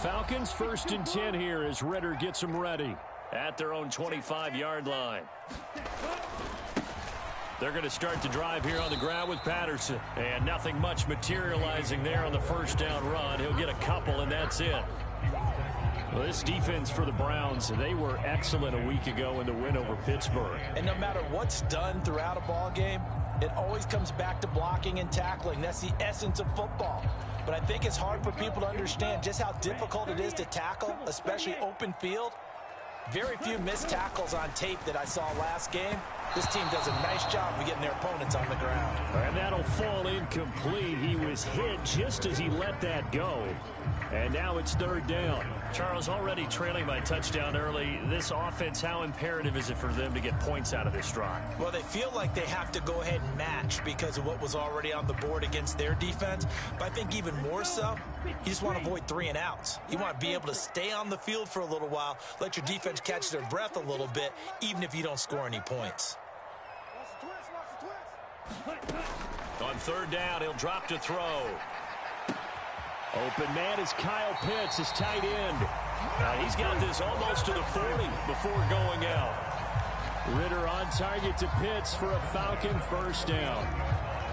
Falcons 1st and 10 here as Ridder gets them ready at their own 25-yard line. They're going to start the drive here on the ground with Patterson. And nothing much materializing there on the first down run. He'll get a couple, and that's it. Well, this defense for the Browns, they were excellent a week ago in the win over Pittsburgh. And no matter what's done throughout a ball game, it always comes back to blocking and tackling. That's the essence of football. But I think it's hard for people to understand just how difficult it is to tackle, especially open field. Very few missed tackles on tape that I saw last game. This team does a nice job of getting their opponents on the ground. And that'll fall incomplete. He was hit just as he let that go. And now it's 3rd down. Charles, already trailing by touchdown early. This offense, how imperative is it for them to get points out of this drive? Well, they feel like they have to go ahead and match because of what was already on the board against their defense. But I think even more so, you just want to avoid 3 and outs. You want to be able to stay on the field for a little while, let your defense catch their breath a little bit, even if you don't score any points. On 3rd down, he'll drop to throw. Open man is Kyle Pitts, his tight end. He's got this almost to the 40 before going out. Ridder on target to Pitts for a Falcon 1st down.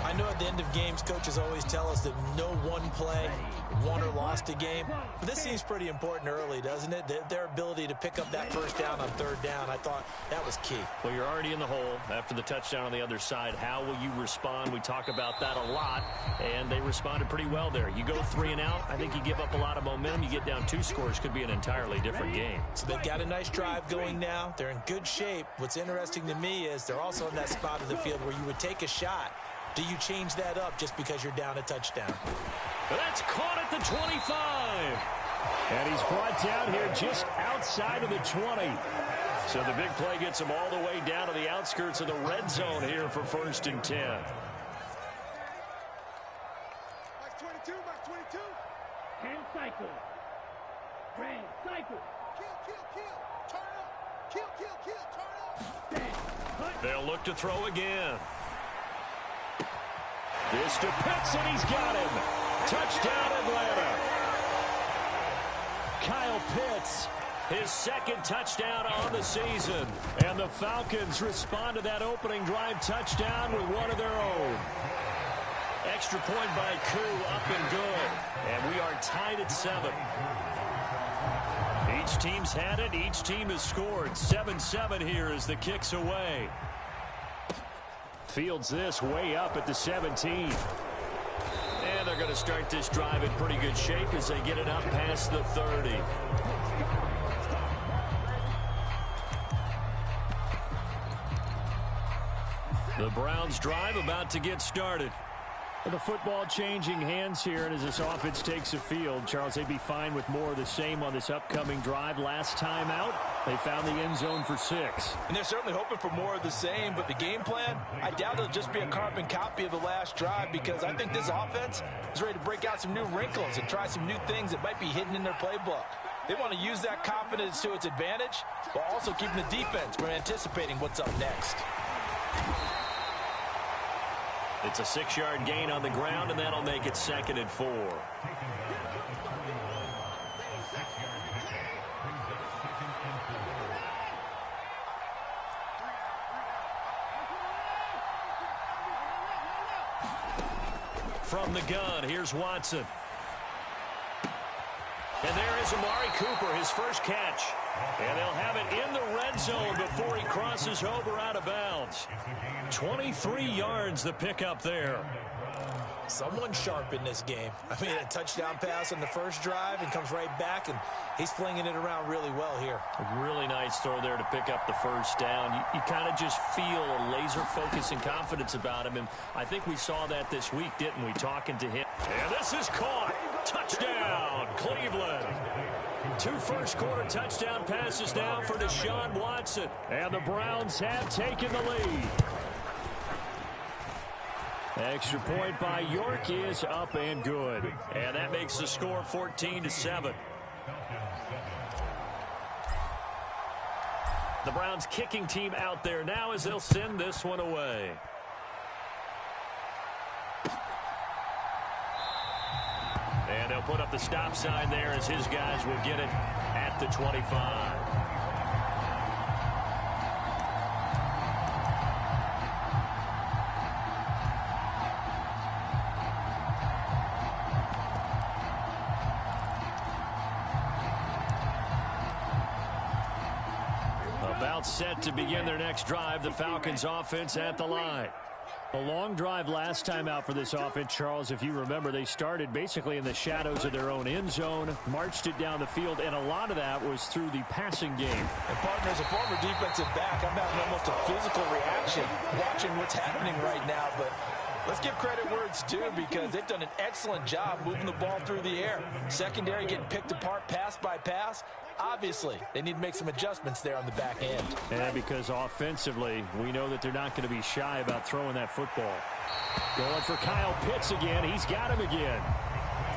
I know at the end of games, coaches always tell us that no one play won or lost a game. But this seems pretty important early, doesn't it? Their ability to pick up that 1st down on 3rd down, I thought that was key. Well, you're already in the hole after the touchdown on the other side. How will you respond? We talk about that a lot, and they responded pretty well there. You go 3 and out, I think you give up a lot of momentum. You get down 2 scores, could be an entirely different game. So they've got a nice drive going now. They're in good shape. What's interesting to me is they're also in that spot of the field where you would take a shot. Do you change that up just because you're down a touchdown? That's caught at the 25. And he's brought down here just outside of the 20. So the big play gets him all the way down to the outskirts of the red zone here for 1st and 10. Max 22, Max 22. Hand cycle. Grand cycle. Kill. Turn up. Kill. Turn up. They'll look to throw again. This to Pitts, and he's got him. Touchdown, Atlanta. Kyle Pitts, his 2nd touchdown on the season. And the Falcons respond to that opening drive touchdown with one of their own. Extra point by Koo, up and good. And we are tied at 7. Each team's had it. Each team has scored. 7-7 here as the kick's away. Fields this way up at the 17. And they're going to start this drive in pretty good shape as they get it up past the 30. The Browns drive about to get started. The football changing hands here, and as this offense takes the field, Charles, they'd be fine with more of the same on this upcoming drive. Last time out, they found the end zone for 6. And they're certainly hoping for more of the same, but the game plan, I doubt it'll just be a carbon copy of the last drive because I think this offense is ready to break out some new wrinkles and try some new things that might be hidden in their playbook. They want to use that confidence to its advantage, while also keeping the defense from anticipating what's up next. It's a 6-yard gain on the ground, and that'll make it 2nd and 4. From the gun, here's Watson. And there is Amari Cooper, his first catch. And they'll have it in the red zone before he crosses over out of bounds. 23 yards the pickup there. Someone sharp in this game. I mean, a touchdown pass on the first drive and comes right back, and he's flinging it around really well here. A really nice throw there to pick up the first down. You kind of just feel a laser focus and confidence about him, and I think we saw that this week, didn't we, talking to him. And this is caught. Touchdown, Cleveland. 2 first-quarter touchdown passes now for Deshaun Watson. And the Browns have taken the lead. Extra point by York is up and good. And that makes the score 14-7. The Browns kicking team out there now as they'll send this one away. And And they'll put up the stop sign there as his guys will get it at the 25. About set to begin their next drive, the Falcons offense at the line. A long drive last time out for this offense, Charles. If you remember, they started basically in the shadows of their own end zone, marched it down the field, and a lot of that was through the passing game. And partner, as a former defensive back, I'm having almost a physical reaction watching what's happening right now. But let's give credit where it's due, because they've done an excellent job moving the ball through the air. Secondary getting picked apart pass by pass. Obviously, they need to make some adjustments there on the back end. And because offensively, we know that they're not going to be shy about throwing that football. Going for Kyle Pitts again. He's got him again.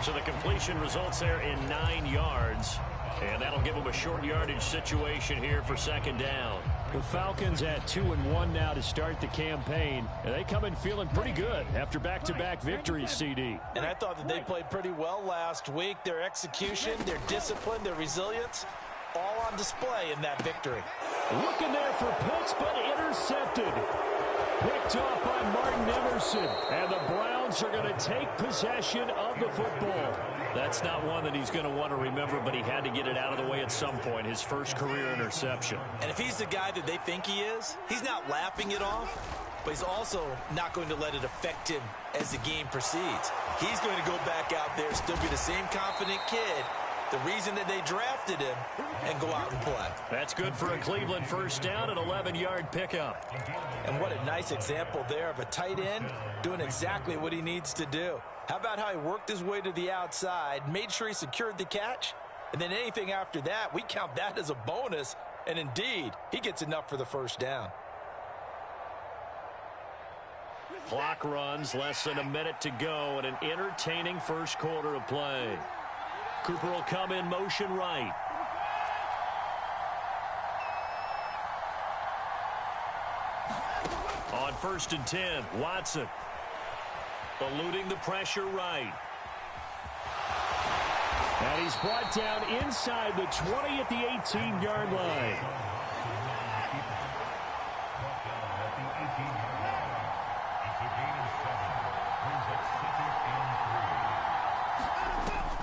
So the completion results there in 9 yards. And that'll give them a short yardage situation here for second down. The Falcons at 2-1 now to start the campaign. And they come in feeling pretty good after back-to-back victories, CD. And I thought that they played pretty well last week. Their execution, their discipline, their resilience, all on display in that victory. Looking there for Pitts, but intercepted. Picked off by Martin Emerson. And the Browns are going to take possession of the football. That's not one that he's going to want to remember, but he had to get it out of the way at some point, his first career interception. And if he's the guy that they think he is, he's not laughing it off, but he's also not going to let it affect him as the game proceeds. He's going to go back out there, still be the same confident kid, the reason that they drafted him, and go out and play. That's good for a Cleveland first down, an 11-yard pickup. And what a nice example there of a tight end doing exactly what he needs to do. How about how he worked his way to the outside, made sure he secured the catch, and then anything after that, we count that as a bonus, and indeed, he gets enough for the first down. Clock runs, less than a minute to go, and an entertaining first quarter of play. Cooper will come in motion right. On 1st and 10, Watson. Eluding the pressure right. And he's brought down inside the 20 at the 18-yard line.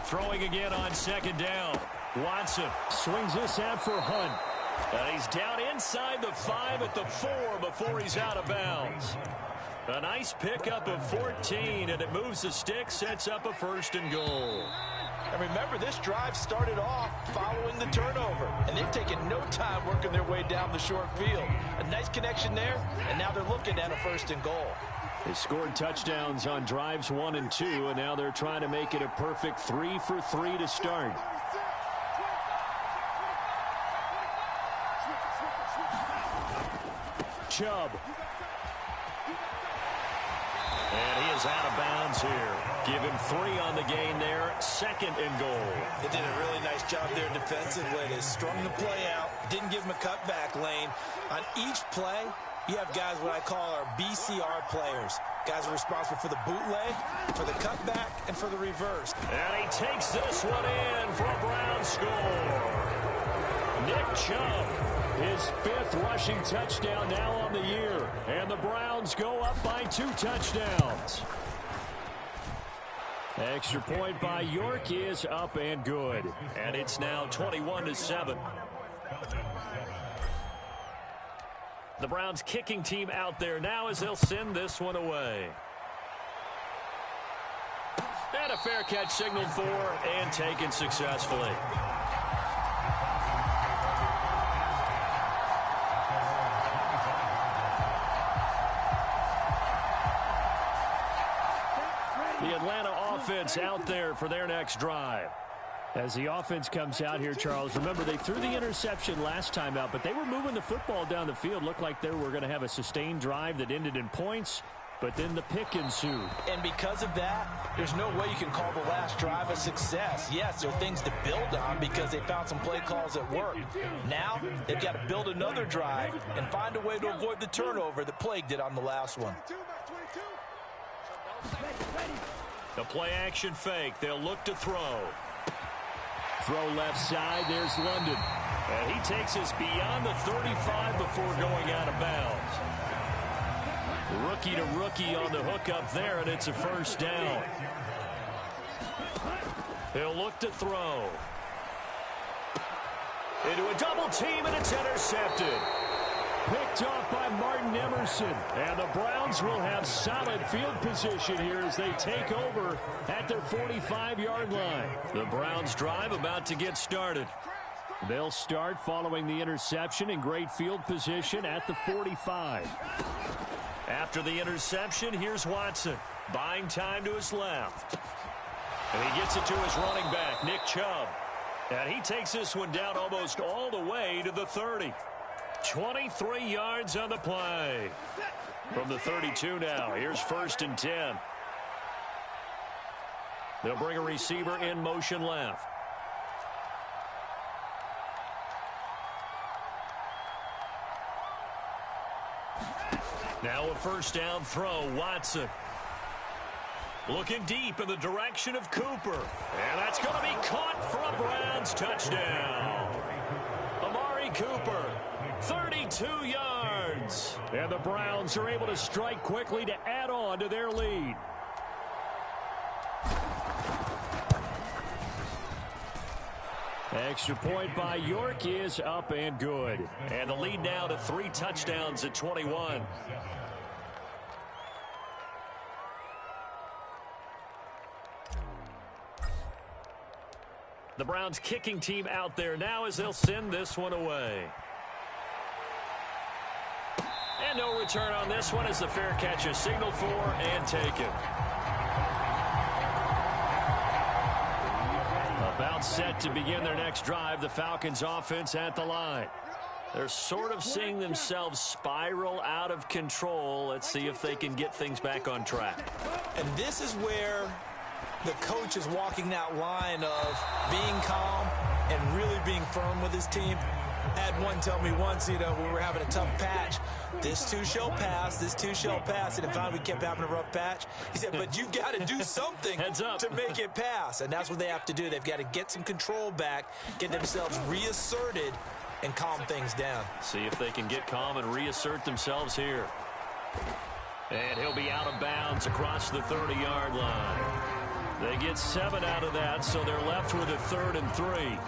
Throwing again on second down. Watson swings this out for Hunt. And he's down inside the 5 at the 4 before he's out of bounds. A nice pickup of 14, and it moves the stick, sets up a 1st and goal. And remember, this drive started off following the turnover, and they've taken no time working their way down the short field. A nice connection there, and now they're looking at a 1st and goal. They scored touchdowns on drives 1 and 2, and now they're trying to make it a perfect 3 for 3 to start. Chubb. And he is out of bounds here. Give him 3 on the gain there. 2nd and goal. They did a really nice job there defensively. They strung the play out. Didn't give him a cutback lane. On each play, you have guys what I call our BCR players. Guys are responsible for the bootleg, for the cutback, and for the reverse. And he takes this one in for a Brown score. Nick Chubb. His 5th rushing touchdown now on the year. And the Browns go up by 2 touchdowns. Extra point by York is up and good. And it's now 21-7. The Browns kicking team out there now as they'll send this one away. And a fair catch signaled for and taken successfully. The Atlanta offense out there for their next drive. As the offense comes out here, Charles, remember they threw the interception last time out, but they were moving the football down the field. Looked like they were going to have a sustained drive that ended in points, but then the pick ensued. And because of that, there's no way you can call the last drive a success. Yes, there are things to build on because they found some play calls that worked. Now, they've got to build another drive and find a way to avoid the turnover that plagued it on the last one. A play-action fake. They'll look to throw. Throw left side. There's London. And he takes us beyond the 35 before going out of bounds. Rookie to rookie on the hook up there, and it's a first down. He'll look to throw. Into a double team, and it's intercepted. Picked off by Martin Emerson. And the Browns will have solid field position here as they take over at their 45-yard line. The Browns drive about to get started. They'll start following the interception in great field position at the 45. After the interception, here's Watson. Buying time to his left. And he gets it to his running back, Nick Chubb. And he takes this one down almost all the way to the 30. 23 yards on the play. From the 32 now, here's 1st and 10. They'll bring a receiver in motion left. Now a first down throw, Watson. Looking deep in the direction of Cooper. And that's going to be caught for a Browns touchdown. Amari Cooper, 32 yards. And the Browns are able to strike quickly to add on to their lead. Extra point by York is up and good. And the lead now to 3 touchdowns at 21. The Browns kicking team out there now as they'll send this one away. And no return on this one as the fair catch is signaled for and taken. About set to begin their next drive, the Falcons offense at the line. They're sort of seeing themselves spiral out of control. Let's see if they can get things back on track. And this is where the coach is walking that line of being calm and really being firm with his team. I had one tell me once, we were having a tough patch. This too shall pass, this too shall pass. And finally we kept having a rough patch. He said, but you've got to do something to make it pass. And that's what they have to do. They've got to get some control back, get themselves reasserted, and calm things down. See if they can get calm and reassert themselves here. And he'll be out of bounds across the 30-yard line. They get 7 out of that, so they're left with a 3rd and 3.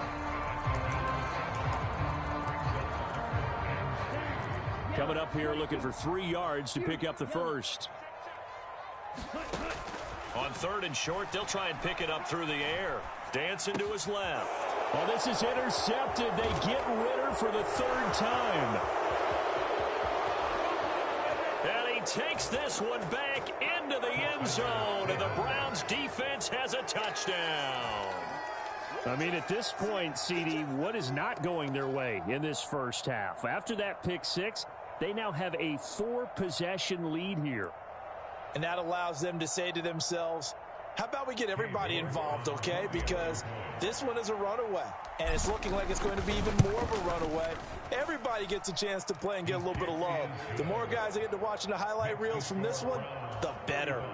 Coming up here looking for 3 yards to pick up the first. On 3rd and short, they'll try and pick it up through the air. Dancing to his left. Well, this is intercepted. They get Ritter for the 3rd time. And he takes this one back into the end zone, and the Browns defense has a touchdown. I mean, at this point, CD, what is not going their way in this first half? After that pick 6, they now have a 4-possession lead here. And that allows them to say to themselves, how about we get everybody involved, okay? Because this one is a runaway, and it's looking like it's going to be even more of a runaway. Everybody gets a chance to play and get a little bit of love. The more guys that get to watching the highlight reels from this one, the better.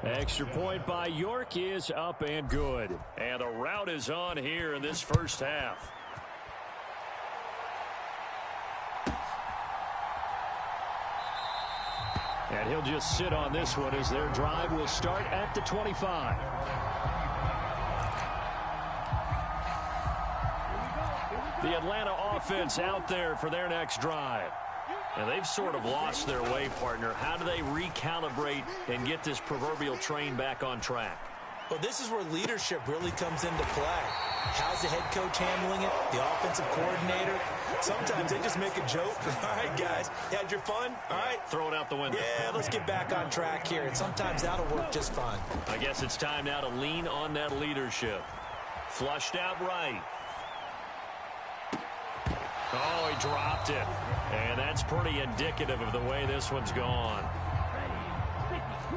Extra point by York is up and good. And the route is on here in this first half. And he'll just sit on this one as their drive will start at the 25. The Atlanta offense out there for their next drive. And they've sort of lost their way, partner. How do they recalibrate and get this proverbial train back on track? Well, this is where leadership really comes into play. How's the head coach handling it? The offensive coordinator? Sometimes they just make a joke. All right, guys, you had your fun? All right. Throw it out the window. Yeah, let's get back on track here. And sometimes that'll work just fine. I guess it's time now to lean on that leadership. Flushed out right. Oh, he dropped it. And that's pretty indicative of the way this one's gone.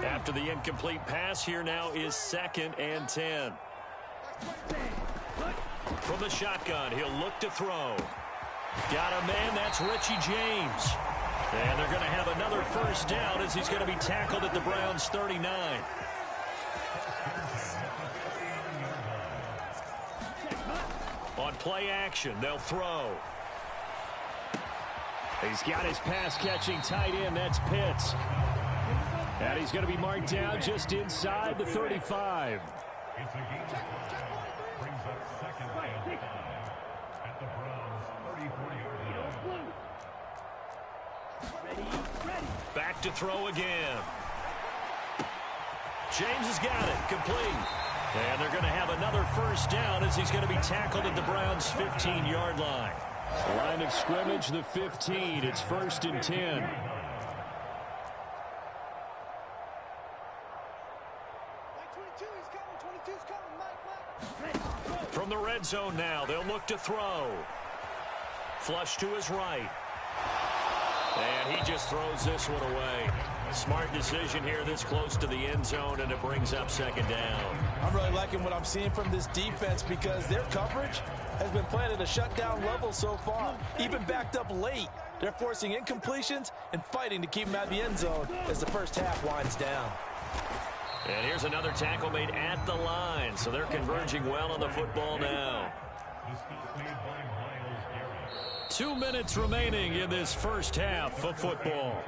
After the incomplete pass, here now is 2nd and 10. From the shotgun, he'll look to throw. Got a man, that's Richie James. And they're going to have another first down as he's going to be tackled at the Browns' 39. On play action, they'll throw. He's got his pass-catching tight end. That's Pitts. And he's going to be marked down just inside the 35. It's a gain of 5. Brings up second and 5 at the Browns' 34-yard line. Ready. Back to throw again. James has got it. Complete. And they're going to have another first down as he's going to be tackled at the Browns' 15-yard line. Line of scrimmage, the 15. It's 1st and 10. From the red zone now, they'll look to throw. Flush to his right. And he just throws this one away. Smart decision here this close to the end zone, and it brings up second down. I'm really liking what I'm seeing from this defense because their coverage has been playing at a shutdown level so far. Even backed up late, they're forcing incompletions and fighting to keep them out of the end zone as the first half winds down. And here's another tackle made at the line, so they're converging well on the football now. 2 minutes remaining in this first half of football.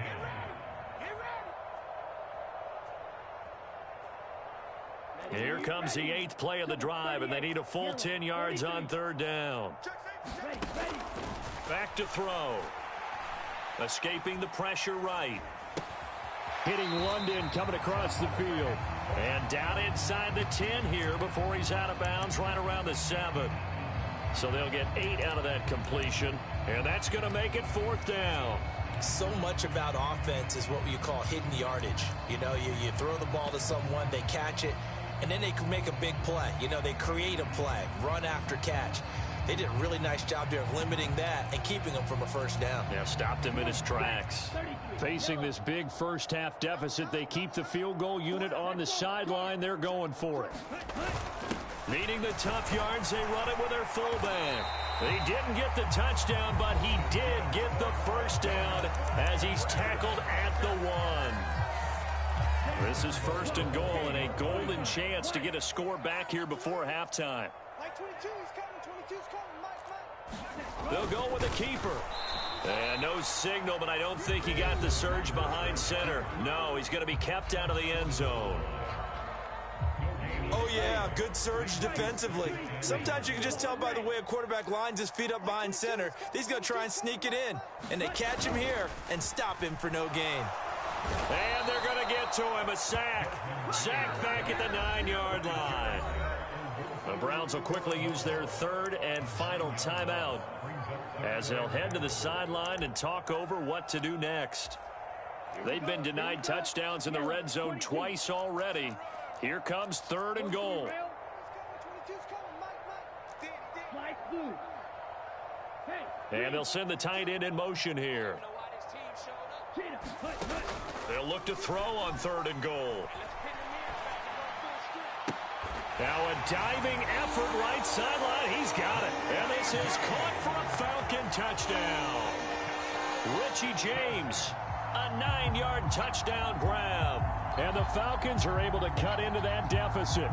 Here comes the 8th play of the drive, and they need a full 10 yards on 3rd down. Back to throw. Escaping the pressure right. Hitting London coming across the field. And down inside the 10 here before he's out of bounds right around the 7. So they'll get 8 out of that completion, and that's going to make it 4th down. So much about offense is what you call hidden yardage. You know, you throw the ball to someone, they catch it, and then they can make a big play. You know, they create a play, run after catch. They did a really nice job there of limiting that and keeping him from a first down. Yeah, stopped him in his tracks. Facing this big first half deficit, they keep the field goal unit on the sideline. They're going for it. Needing the tough yards, they run it with their fullback. He didn't get the touchdown, but he did get the first down as he's tackled at the 1. This is 1st and goal and a golden chance to get a score back here before halftime. They'll go with a keeper. And no signal, but I don't think he got the surge behind center. No, he's going to be kept out of the end zone. Oh, yeah, good surge defensively. Sometimes you can just tell by the way a quarterback lines his feet up behind center. He's going to try and sneak it in. And they catch him here and stop him for no gain. And they're going to get to him. A sack. Sack back at the 9-yard line. The Browns will quickly use their 3rd and final timeout as they'll head to the sideline and talk over what to do next. They've been denied touchdowns in the red zone twice already. Here comes 3rd and goal. And they'll send the tight end in motion here. They'll look to throw on 3rd and goal. Now a diving effort right sideline. He's got it. And this is caught for a Falcon touchdown. Richie James, a 9-yard touchdown grab. And the Falcons are able to cut into that deficit.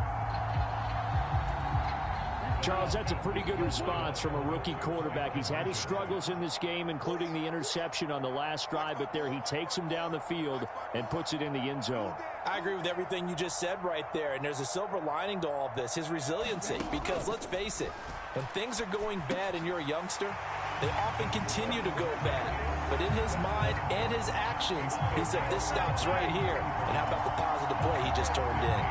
Charles, that's a pretty good response from a rookie quarterback. He's had his struggles in this game, including the interception on the last drive, but there he takes him down the field and puts it in the end zone. I agree with everything you just said right there, and there's a silver lining to all of this, his resiliency, because let's face it, when things are going bad and you're a youngster, they often continue to go bad. But in his mind and his actions, he said, this stops right here. And how about the positive play he just turned in?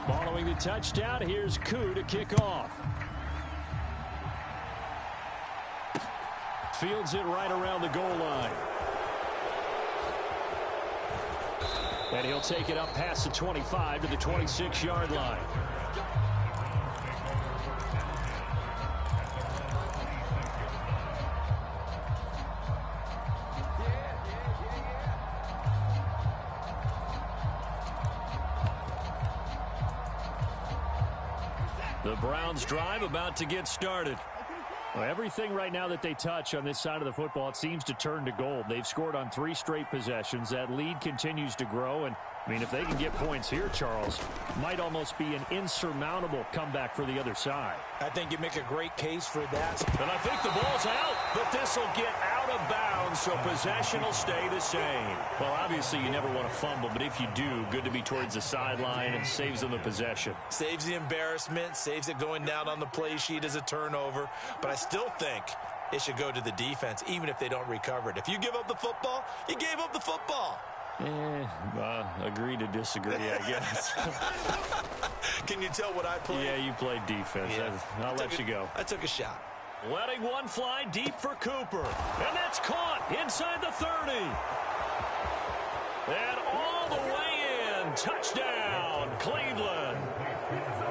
Following the touchdown, here's Koo to kick off. Fields it right around the goal line. And he'll take it up past the 25 to the 26-yard line. The Browns drive about to get started. Well, everything right now that they touch on this side of the football, it seems to turn to gold. They've scored on 3 straight possessions. That lead continues to grow. And, I mean, if they can get points here, Charles, might almost be an insurmountable comeback for the other side. I think you make a great case for that. And I think the ball's out, but this will get out of bounds, so possession will stay the same. Well, obviously, you never want to fumble, but if you do, good to be towards the sideline and saves them the possession. Saves the embarrassment, saves it going down on the play sheet as a turnover. But I still think it should go to the defense, even if they don't recover it. If you give up the football, you gave up the football. Agree to disagree, I guess. Can you tell what I played? Yeah, you played defense. Yeah. I'll let you go. I took a shot. Letting one fly deep for Cooper. And that's caught inside the 30. And all the way in. Touchdown, Cleveland.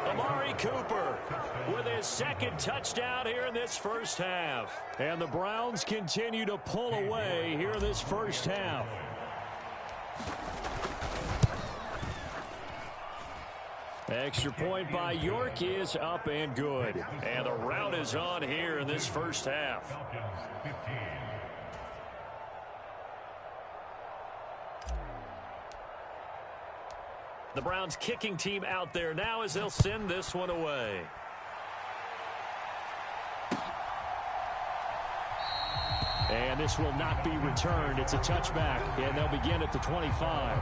Amari Cooper with his second touchdown here in this first half. And the Browns continue to pull away here in this first half. Extra point by York is up and good. And the route is on here in this first half. The Browns kicking team out there now as they'll send this one away. And this will not be returned. It's a touchback, and they'll begin at the 25.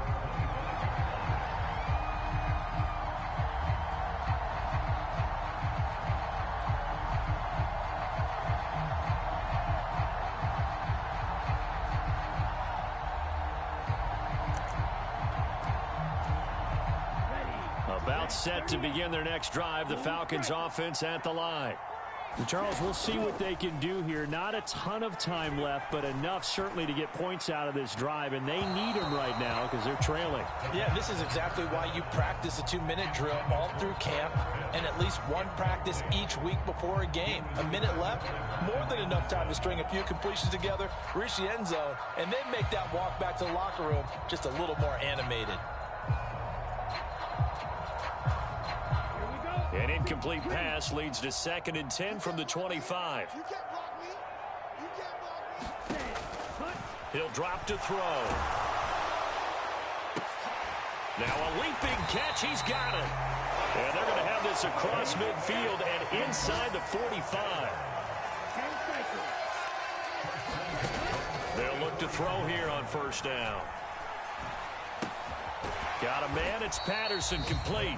About set to begin their next drive. The Falcons offense at the line. Charles, we'll see what they can do here. Not a ton of time left, but enough certainly to get points out of this drive, and they need them right now because they're trailing. Yeah, this is exactly why you practice a 2-minute drill all through camp and at least one practice each week before a game. A minute left, more than enough time to string a few completions together, reach the end zone, and then make that walk back to the locker room just a little more animated. An incomplete pass leads to 2nd and 10 from the 25. You can't block me. You can't block me. He'll drop to throw. Now a leaping catch. He's got it. And they're going to have this across midfield and inside the 45. They'll look to throw here on first down. Got a man. It's Patterson, complete.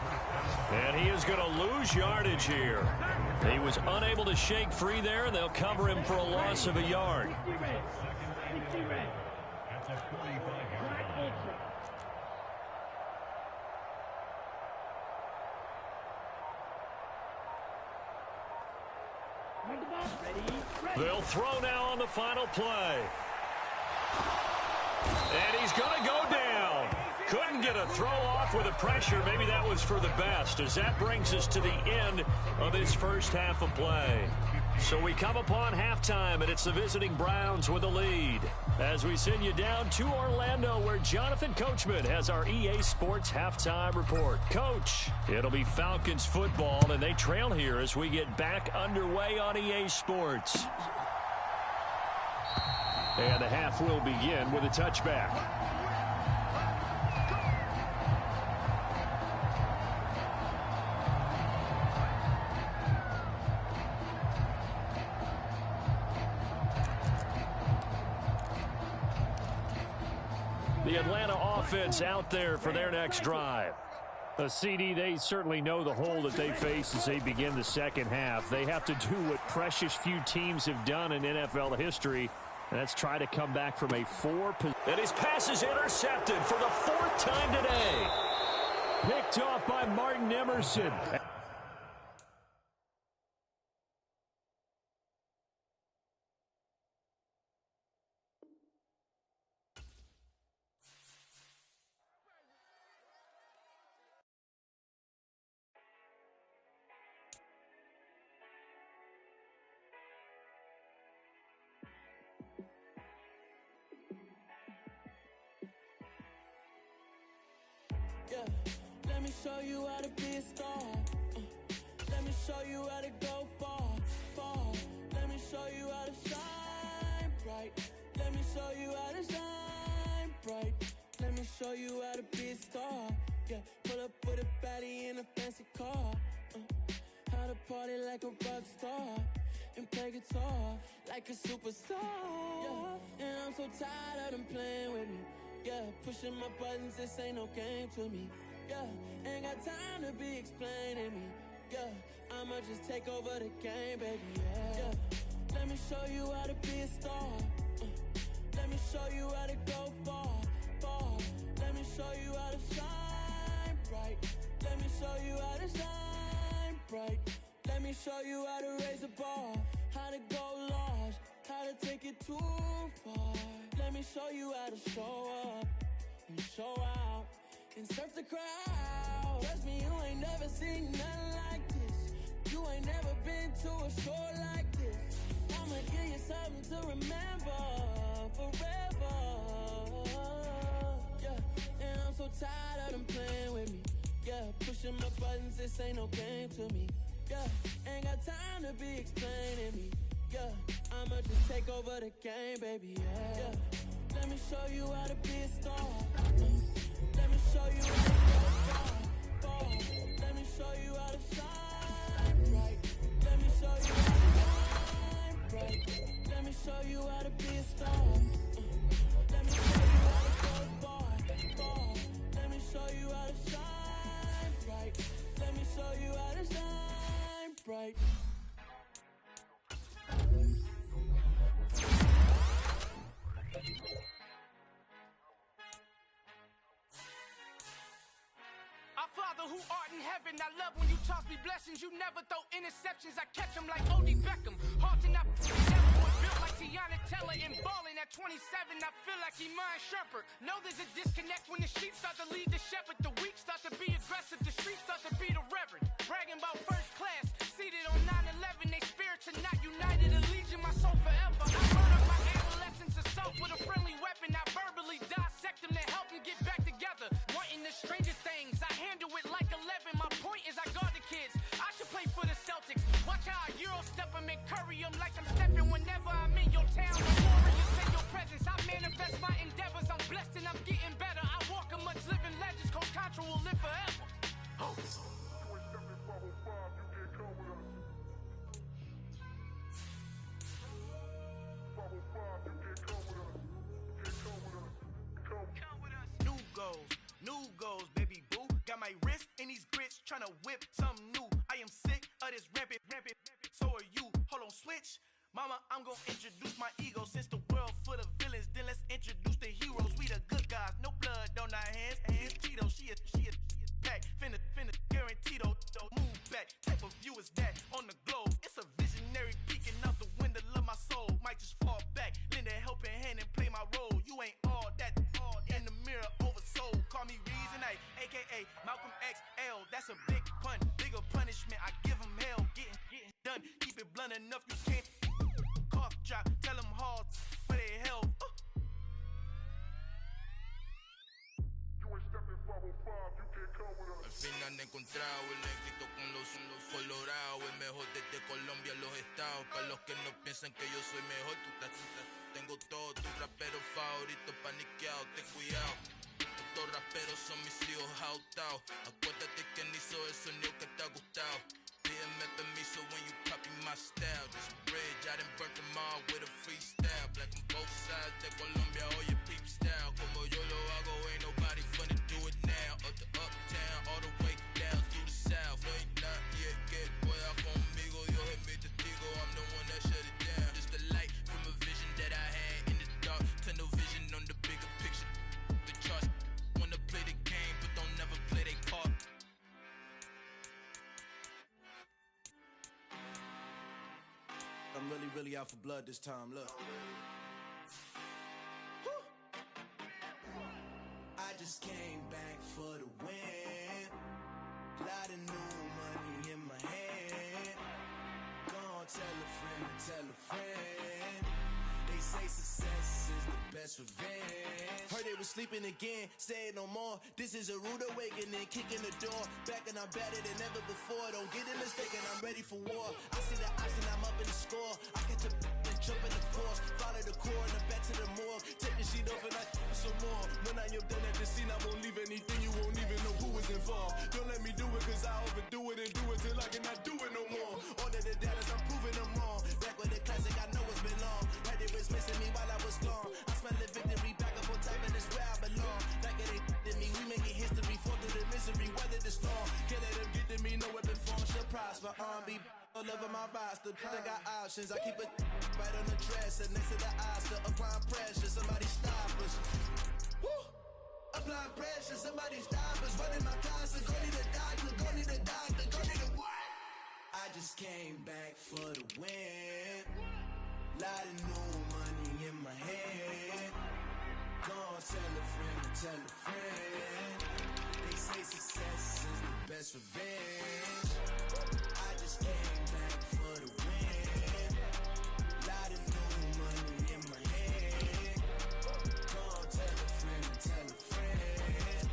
And he is going to lose yardage here. He was unable to shake free there, and they'll cover him for a loss of a yard. They'll throw now on the final play. And he's going to go down. Couldn't get a throw off with the pressure. Maybe that was for the best, as that brings us to the end of this first half of play. So we come upon halftime, and it's the visiting Browns with a lead. As we send you down to Orlando, where Jonathan Coachman has our EA Sports halftime report. Coach, it'll be Falcons football, and they trail here as we get back underway on EA Sports. And the half will begin with a touchback. The Atlanta offense out there for their next drive. A CD, they certainly know the hole that they face as they begin the second half. They have to do what precious few teams have done in NFL history, and that's try to come back from a 4. And his pass is intercepted for the 4th time today. Picked off by Martin Emerson. Yeah, let me show you how to be a star. Let me me show you how to go far, far. Let me show you how to shine bright. Let me show you how to shine bright. Let me show you how to be a star. Yeah, pull up with a baddie in a fancy car. How to party like a rock star and play guitar like a superstar. Yeah, and I'm so tired of them playing with me. Yeah, pushing my buttons, this ain't no game to me. Yeah, ain't got time to be explaining me. Yeah, I'ma just take over the game, baby. Yeah, let me show you how to be a star. Let me show you how to go far, far. Let me show you how to shine bright. Let me show you how to shine bright. Let me show you how to raise the bar, how to go large, how to take it too far. Let me show you how to show up and show out and surf the crowd. Trust me, you ain't never seen nothing like this. You ain't never been to a show like this. I'ma give you something to remember forever. Yeah, and I'm so tired of them playing with me. Yeah, pushing my buttons, this ain't no game to me. Yeah, ain't got time to be explaining me. Yeah, I'ma just take over the game, baby. Yeah, let me show you how to be a star. Let me show you how to go far, far. Let me show you how to shine bright. Let me show you how to shine bright. Let me show you how to be a star. Let me show you how to go far, far. Let me show you how to shine bright. Let me show you how to shine bright. Our Father who art in heaven, I love when you toss me blessings. You never throw interceptions, I catch them like O.D. Beckham. Haunting up the devil was built like Tiana Teller and balling at 27. I feel like Iman Shumpert. Know there's a disconnect when the sheep start to lead the shepherd. The weak start to be aggressive, the streets start to be the reverend. Bragging about first class, seated on 9/11. They spirits are not united, a legion, my soul forever. I murder my adolescence assault with a friendly weapon. I verbally dissect them to help them get back together. Wanting the stranger things, I handle it like 11. My point is I guard the kids. I should play for the Celtics. Watch how I Euro step them and curry them like I'm stepping whenever I'm in your town. The warriors in your presence. I manifest my endeavors. I'm blessed and I'm getting better. I walk amongst living legends. Coach Contra will live forever. Oh. New goals, baby boo. Got my wrist in these grits, tryna whip something new. I am sick of this rampant. So are you. Hold on, switch. Mama, I'm gonna introduce my ego. Since the world full of villains, then let's introduce the heroes. We the good guys, no blood on our hands. Hands Tito, she a pack. Finna, guaranteed, move back. Type of view is that on the globe? It's a visionary peeking out the window of my soul. Might just fall back, lend a helping hand and play my role. You ain't all that in the mirror oversold. Call me Reason A, aka Malcolm XL. That's a big pun, bigger punishment. I give him hell, getting done. Keep it blunt enough, you can't cough drop. Tell them hard where they hell. Al fin han encontrado el éxito con los colorados. El mejor desde Colombia, los estados. Para los que no piensan que yo soy mejor, tengo todos tus raperos favoritos paniqueados. Ten cuidado, estos raperos son mis hijos jautados. Acuérdate que ni hizo el sonido que te ha gustado. Pídeme permiso when you copy my style. This bridge, I done burnt them all with a freestyle. Black on both sides de Colombia, oye peep style. Como yo lo hago, ain't nobody funny do it now. Up to uptown, all the way down through the south. No hay nadie que pueda conmigo. Dios es mi testigo, I'm the one that shut it down. Just a light from a vision that I had in the dark. Tunnel vision on the bigger picture. The charts wanna play the game, but don't never play their part. I'm really out for blood this time, look. I just came back for the win. Lot of new money in my hand. Gonna tell a friend to tell a friend. They say success is the best revenge. Heard they was sleeping again, say it no more. This is a rude awakening, kicking the door. Back and I'm better than ever before. Don't get it mistaken, I'm ready for war. I see the option, I'm up in the score. I catch a and jump in the course. Follow the core and the back to the morgue. Take the sheet off and I some more. When I am done at the scene, I won't leave anything. You won't even know who is involved. Don't let me do it, cause I overdo it and do it till I cannot do it no more. All of the data, I'm proving them wrong. Back with the classic, I know it's been long. Had they was missing me while I was gone. I smell the victory back up on top, and it's where I belong. Like it ain't to me, we making history. Fall through the misery, weather the storm. Can't let them get to me, no weapon form shall prosper. Be all over my roster, I got options. I keep it right on the dresser, next to the Oscar. Applying pressure, somebody stop us. Woo! Applying pressure, somebody stop us. Running my closet, go need a doctor, go need a doctor, go need a what? I just came back for the win. Lot of new money in my hand. Go on, tell a friend, tell a friend. They say success is the best revenge. I just came back for the win. Lot of new money in my hand. Go on, tell a friend, tell a friend.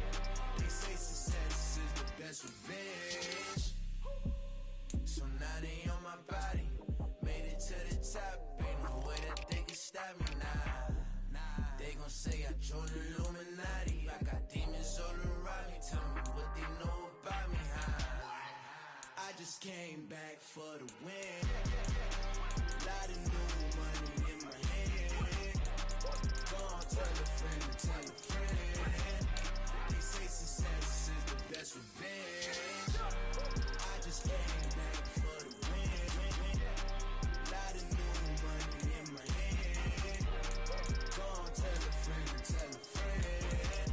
They say success is the best revenge. So now they on my body. Made it to the top. Ain't no way that they can stop me now. They gon' say I joined the Illuminati. I got demons all around me. Tell me what they know about me, huh? I just came back for the win. Lot of new money in my hand. Go on, tell a friend, tell a friend. They say success is the best revenge. I just came back for the win. Lot of new money in my hand. Go on, tell a friend, tell a friend.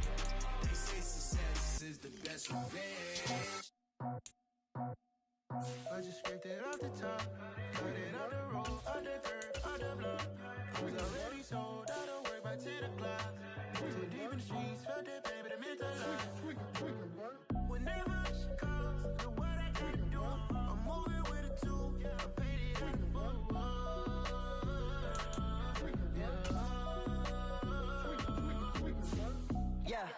They say success is the best revenge. I just scraped it off the top, cut it out the road, out the curb, out the block. I was already sold, out of work by 10 o'clock. Too deep in the streets, felt that pain, but it meant a lot. Whenever she calls, do what I gotta do. I'm moving with a two, I paid it out the book. Yeah,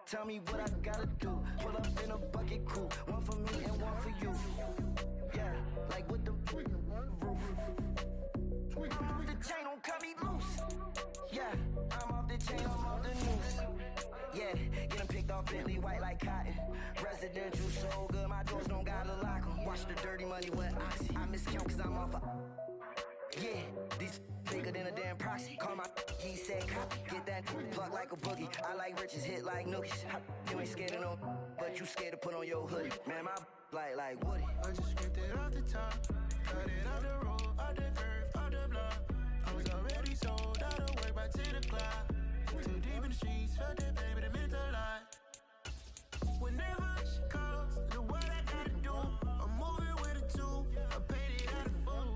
tell me what I gotta do. Pull up in a bucket coupe, one for me and one for you. Yeah, like with the roof. I'm off the chain, don't cut me loose. Yeah, I'm off the chain, I'm off the news. Yeah, getting picked off Bentley white like cotton. Residential so good, my doors don't gotta lock 'em. Watch the dirty money with oxy. I miscount cause I'm off a... Yeah, these bigger than a damn proxy. Call my he said copy. Get that plug like a boogie. I like riches, hit like nookies. You ain't scared of no, but you scared to put on your hoodie. Man, my like Woody. I just scraped it off the top, cut it out the road, out the curve, out the block. I was already sold, out of work by 10 o'clock. Too deep in the streets, felt that pain, but it meant a lot. Whenever she calls, do what I gotta do. I'm moving with a two, I paid it out of full.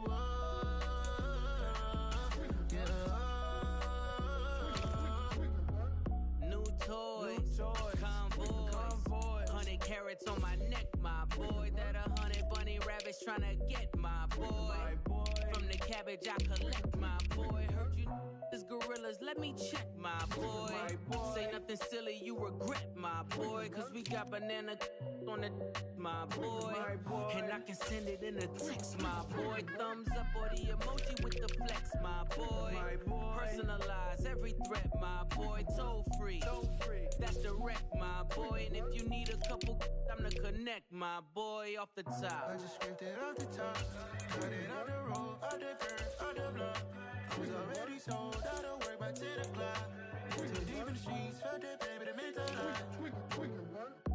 New toys, convoy, 100 carats on my neck, my boy. That 100 bunny rabbits tryna get my boy. From the cabbage I collect, my boy. Heard you is gorillas, let me check, my boy. Say nothing silly, you regret, my boy. Cause we got banana on the my boy. And I can send it in a text, my boy. Thumbs up or the emoji with the flex, my boy. Personalize every threat, my boy. Toll free, that's direct, my boy. And if you need a couple, I'm the connect, my boy. Off the top, I just scraped it off the top, cut it out the road, out the curve, out the block. I was already sold, out of work by 10 o'clock. Too deep in the streets, felt that pain, but it meant a lot.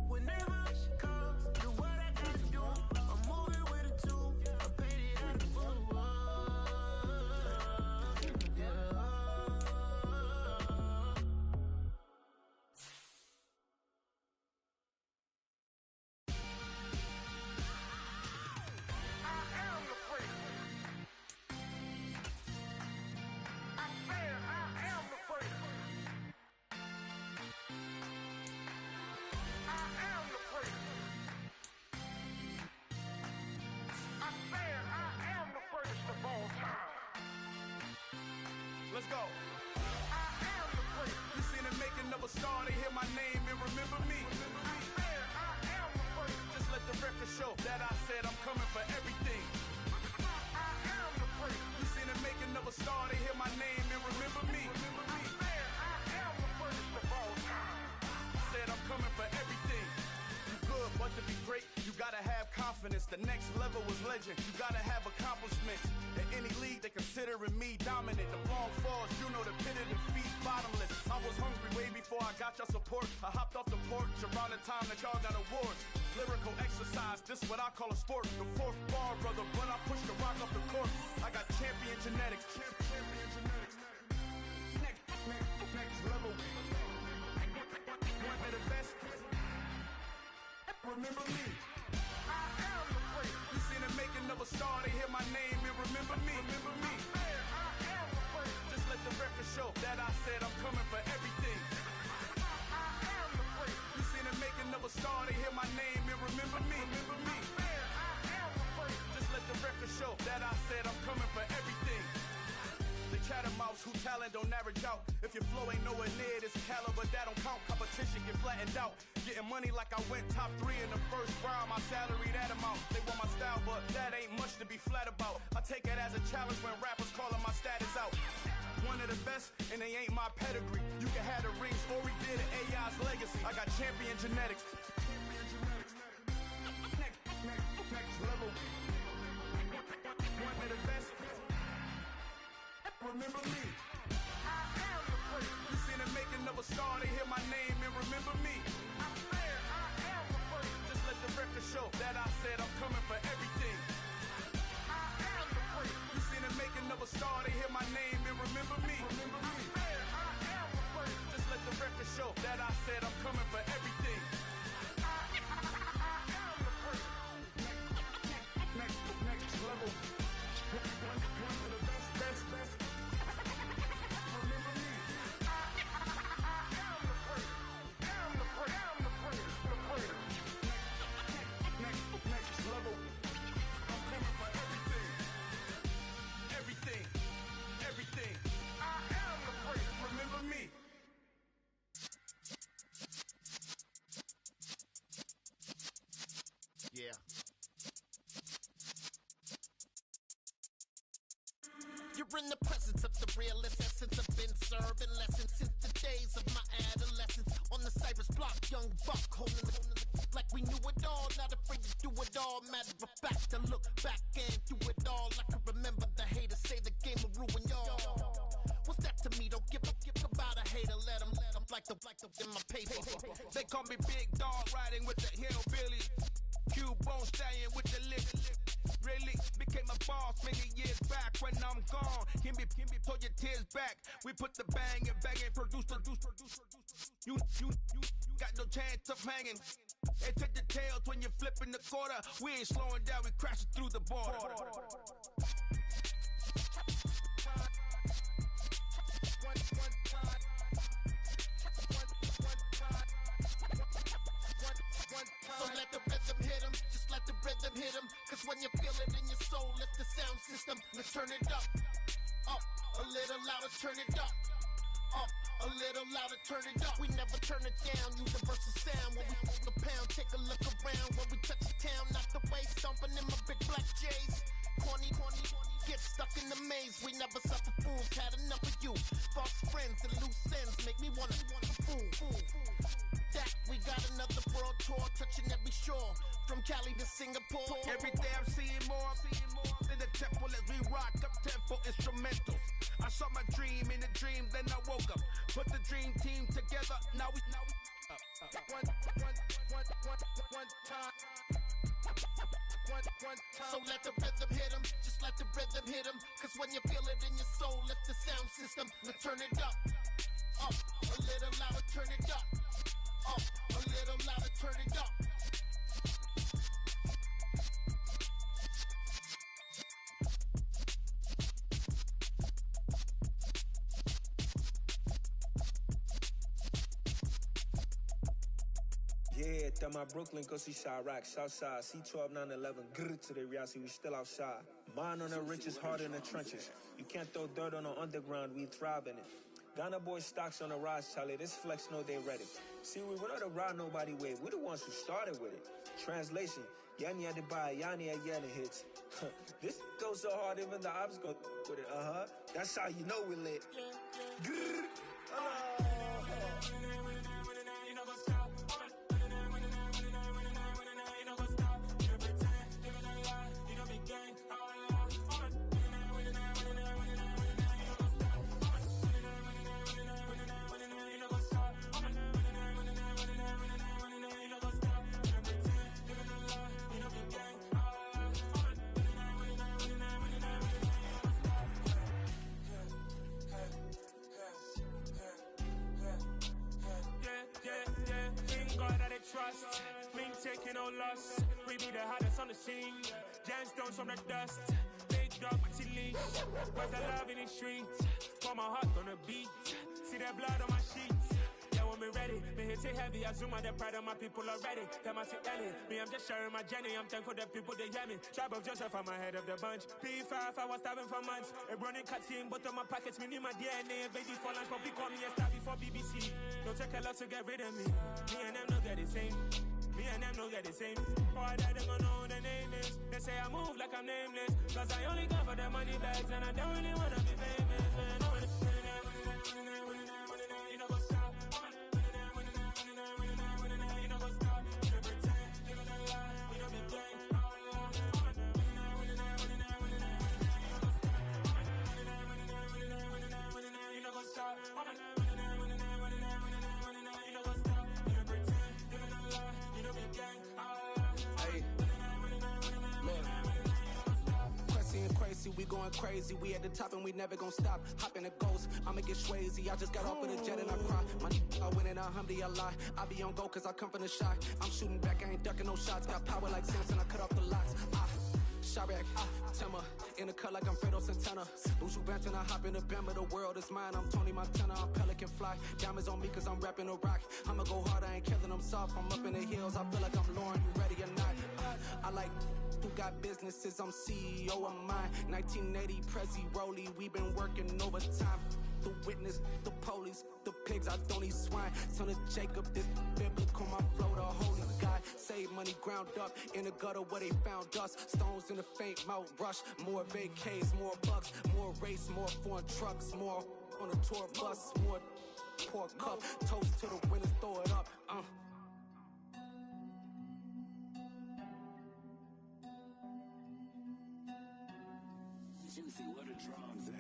Whenever she calls, do what I gotta do. I'm moving with a two, I paid it out of full. let's go. afraid. You seen the making of a star, they hear my name and remember me. I am afraid. Just let the record show that I said I'm coming for everything. I am afraid. You seen the making of a star, they hear my name and remember me. I am afraid of all time. Said I'm coming for everything. Good, but to be great, you gotta have confidence. The next level was legend. You gotta have accomplishments. In any league, they considering me dominant. The wrong falls, you know the pit of defeat, bottomless. I was hungry way before I got your support. I hopped off the porch around the time that y'all got awards. Lyrical exercise, this what I call a sport. The fourth bar, brother, when I push the rock off the court. I got champion genetics. Champion genetics. Next level. One of the best. Remember me. I am afraid. You seen the making of a star, they hear my name and remember me. Remember me. I am afraid. Just let the record show that I said I'm coming for everything. I am afraid. You seen the making of a star, they hear my name and remember me. Remember me. I am afraid. Just let the record show that I said I'm coming for everything. The catamounts who talent don't average out. If your flow ain't nowhere near this caliber, that don't count. Competition get flattened out. Getting money like I went top 3 in the first round. My salary that amount. They want my style, but that ain't much to be flat about. I take it as a challenge when rappers calling my status out. One of the best, and they ain't my pedigree. You can have the rings, or we did it, AI's legacy. I got champion genetics. Next level. One of the best. Remember me. I am afraid. You seen the making of a star, they hear my name and remember me. I am afraid. Just let the record show that I said I'm coming for everything. I am afraid. You seen the making of a star, they hear my name and remember me. Remember me. I am afraid. Just let the record show that I said I'm coming for everything. I am afraid. Next level. One of the best. Remember me. I am afraid. Next level. I'm coming for everything. Everything. I am afraid. Remember me. Yeah. You're in the presence of the realest essence. I've been serving lessons since the days of my adolescence. On the Cypress block, young buck holding it like we knew it all. Not afraid to do it all. Matter of fact, I look back and do it all. I can remember the haters say the game will ruin y'all. What's that to me? Don't give about a hater. Let them like the in my paper. They call me Big Dog, riding with the hillbillies. Q-Bone stallion with the lick. Really became a boss many years back. When I'm gone, can be pull your tears back. We put the bang and produce. You got no chance of hanging. And take the tails when you're flipping the quarter. We ain't slowing down, we crashing through the border. So let the rhythm hit him, just let the rhythm hit him. Cause when you feel it in your soul, lift the sound system, let's turn it up. Up, a little louder, turn it up. Up, a little louder, turn it up. We never turn it down, universal sound. When we move the pound, take a look around. When we touch the town, knock the way, stomping in my big black J's. Corny, get stuck in the maze. We never suffer fools, had enough of you. False friends and loose ends make me wanna fool. That we got another world tour, touching every shore, from Cali to Singapore. Every day I'm seeing more in the temple as we rock up tempo instrumentals. I saw my dream in a dream, then I woke up. Put the dream team together, now we one time. So let the rhythm hit him, just let the rhythm hit him. Cause when you feel it in your soul, lift the sound system, let's turn it up. Up, a little louder, turn it up. Up, a little louder, turn it up. Yeah, that my Brooklyn, go see Chirac, Southside, C12, 911, grrr to the reality, we still outside. Mine on the riches, hard in the trenches. You can't throw dirt on the underground, we thrive in it. Ghana boy stocks on the rise, Charlie. This flex know they ready. See, we were not to ride nobody way. We the ones who started with it. Translation, Yanni had to buy, Yanni had yelling hits. This goes so hard, even the ops go with it. That's how you know we lit. Trust, me taking no loss. We be the hottest on the scene. Gemstones from the dust. Big dog with your leash. Where's the love in the streets? Pour my heart on the beat. See that blood on my sheets. Yeah, when we ready, me hit it heavy. I zoom out the pride of my people already. Them I see Ellie. Me, I'm just sharing my journey. I'm thankful that people they hear me. Tribe of Joseph, I'm ahead of the bunch. P5, I was starving for months. A running cutscene, but on my pockets, me need my DNA. Baby for lunch, but we call me a star before BBC. Don't take a lot to get rid of me. Me and them no get the same. Me and them no get the same. Boy, that they gonna know who the name is. They say I move like I'm nameless. Cause I only go for the money bags and I don't really wanna be famous, man. You know what's up? You know what's up? You pretend, living a lie. We don't be gang. You know what's up? We going crazy, we at the top and we never gonna stop. Hop in a ghost, I'ma get swayzy. I just got off of the jet and I cry. My I win in a Humvee, I lie. I be on go cause I come from the shot. I'm shooting back, I ain't ducking no shots. Got power like Samson, I cut off the locks. Chirac, Timmer, in the cut like I'm Fredo Santana. Buju Banton, I hop in the Bama, the world is mine. I'm Tony Montana, I'm Pelican Fly. Diamonds on me cause I'm rapping a rock. I'ma go hard, I ain't killing them soft. I'm up in the hills, I feel like I'm Lauren, you ready or not? I like who got businesses, I'm CEO of mine. 1980 Prezi Rolly, we been working overtime. The witness, the police, the pigs, I don't eat swine. Son of Jacob, this biblical, my flow, the holy guy. Save money ground up in the gutter where they found us. Stones in the faint Mount Rush. More vacays, more bucks, more race, more foreign trucks, more on a tour bus, more pour cup. Toast to the winners, throw it up. Juicy, where the drums at?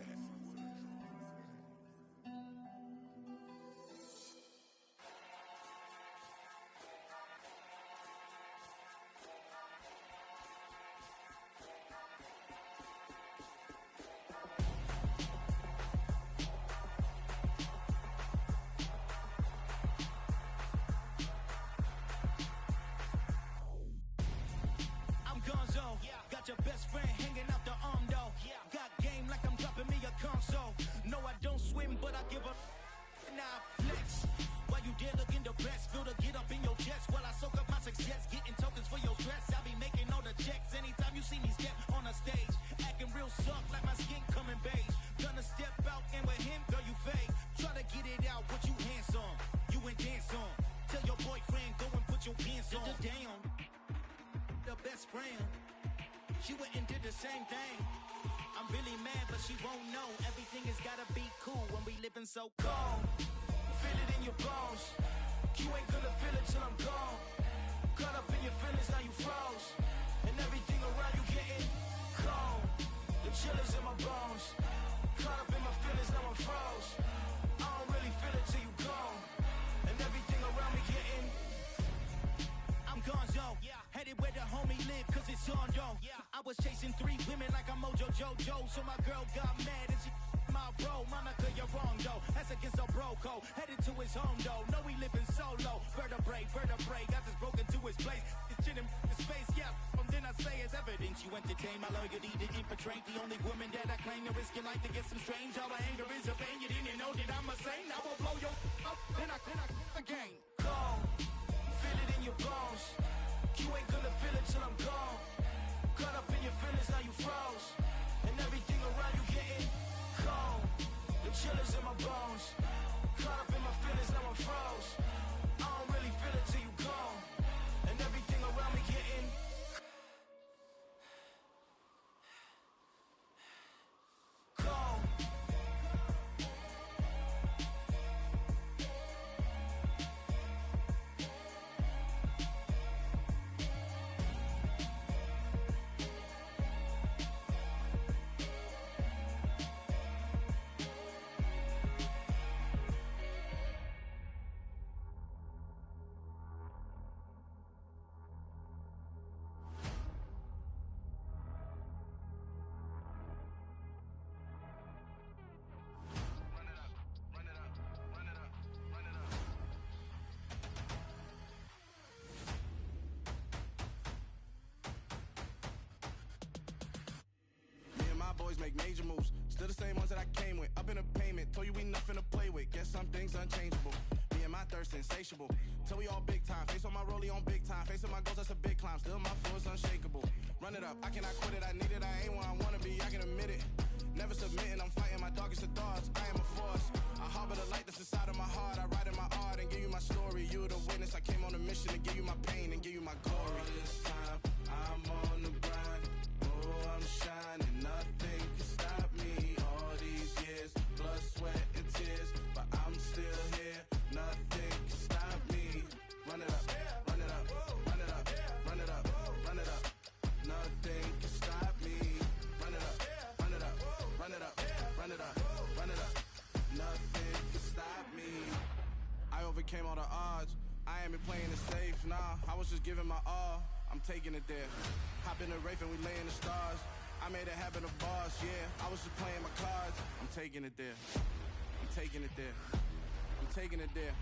I'm Gonzo, got your best friend hanging out the arm though. Got game like I'm dropping me a console. No, I don't swim, but I give a nah flex. While you there looking the best, feel to get up in your chest while I soak up my success, getting tokens for your stress. I be making all the checks anytime you see me step on a stage, acting real soft like my skin coming beige. Gonna step out and with him, girl, you fake. Try to get it out, what you handsome, you ain't dance on. Tell your boyfriend go and put your pants on. Down, the best friend, she went and did the same thing. I'm really mad, but she won't know. Everything has gotta be cool when we living so cold. Feel it in your bones. You ain't gonna feel it till I'm gone. Caught up in your feelings, now you froze. And everything around you getting cold. The chill is in my bones. Caught up in my feelings, now I'm froze. I don't really feel it till you gone. And everything around me getting I'm Gonzo, headed where the homie live, cause it's on though. I was chasing 3 women like I'm Mojo Jojo, so my girl got mad and she my bro. Monica, you're wrong though, that's against a bro code. Headed to his home though, no we living solo. Vertebrae, got this broken to his place. It's chin in his face, yeah. From then I say it's evidence you entertain my loyalty to infiltrate. The only woman that I claim to risk your life to get some strange. All my anger is a pain, you didn't know that I'm a saint. I will blow your up, then I again. Cold, feel it in your bones. You ain't gonna feel it till I'm gone. Caught up in your feelings, now you froze. And everything around you getting cold. The killers in my bones. Caught up in my feelings, now I'm froze. I don't really feel it till you gone. And everything around me getting cold. Boys make major moves, still the same ones that I came with. Up in a payment, told you we nothing to play with. Guess some things unchangeable. Me and my thirst insatiable. Till we all big time. Face on my rollie on big time. Facing my goals, that's a big climb. Still my flow is unshakable. Run it up, I cannot quit it. I need it, I ain't where I wanna be. I can admit it. Never submitting, I'm fighting my darkest of thoughts. I am a force. I harbor the light that's inside of my heart. I write in my art and give you my story. You the witness. I came on a mission to give you my pain and give you my glory. All this time, I'm on the grind. Oh, I'm shining. Nothing can stop me. All these years, blood, sweat, and tears, but I'm still here. Nothing can stop me. Run it up, run it up, run it up, run it up, run it up. Nothing can stop me. Run it up, run it up, run it up, run it up, run it up. Nothing can stop me. I overcame all the odds. I ain't been playing it safe, nah. I was just giving my all. I'm taking it there. Hop in the Wraith and we lay in the stars. I made it happen to boss, yeah. I was just playing my cards. I'm taking it there. I'm taking it there. I'm taking it there.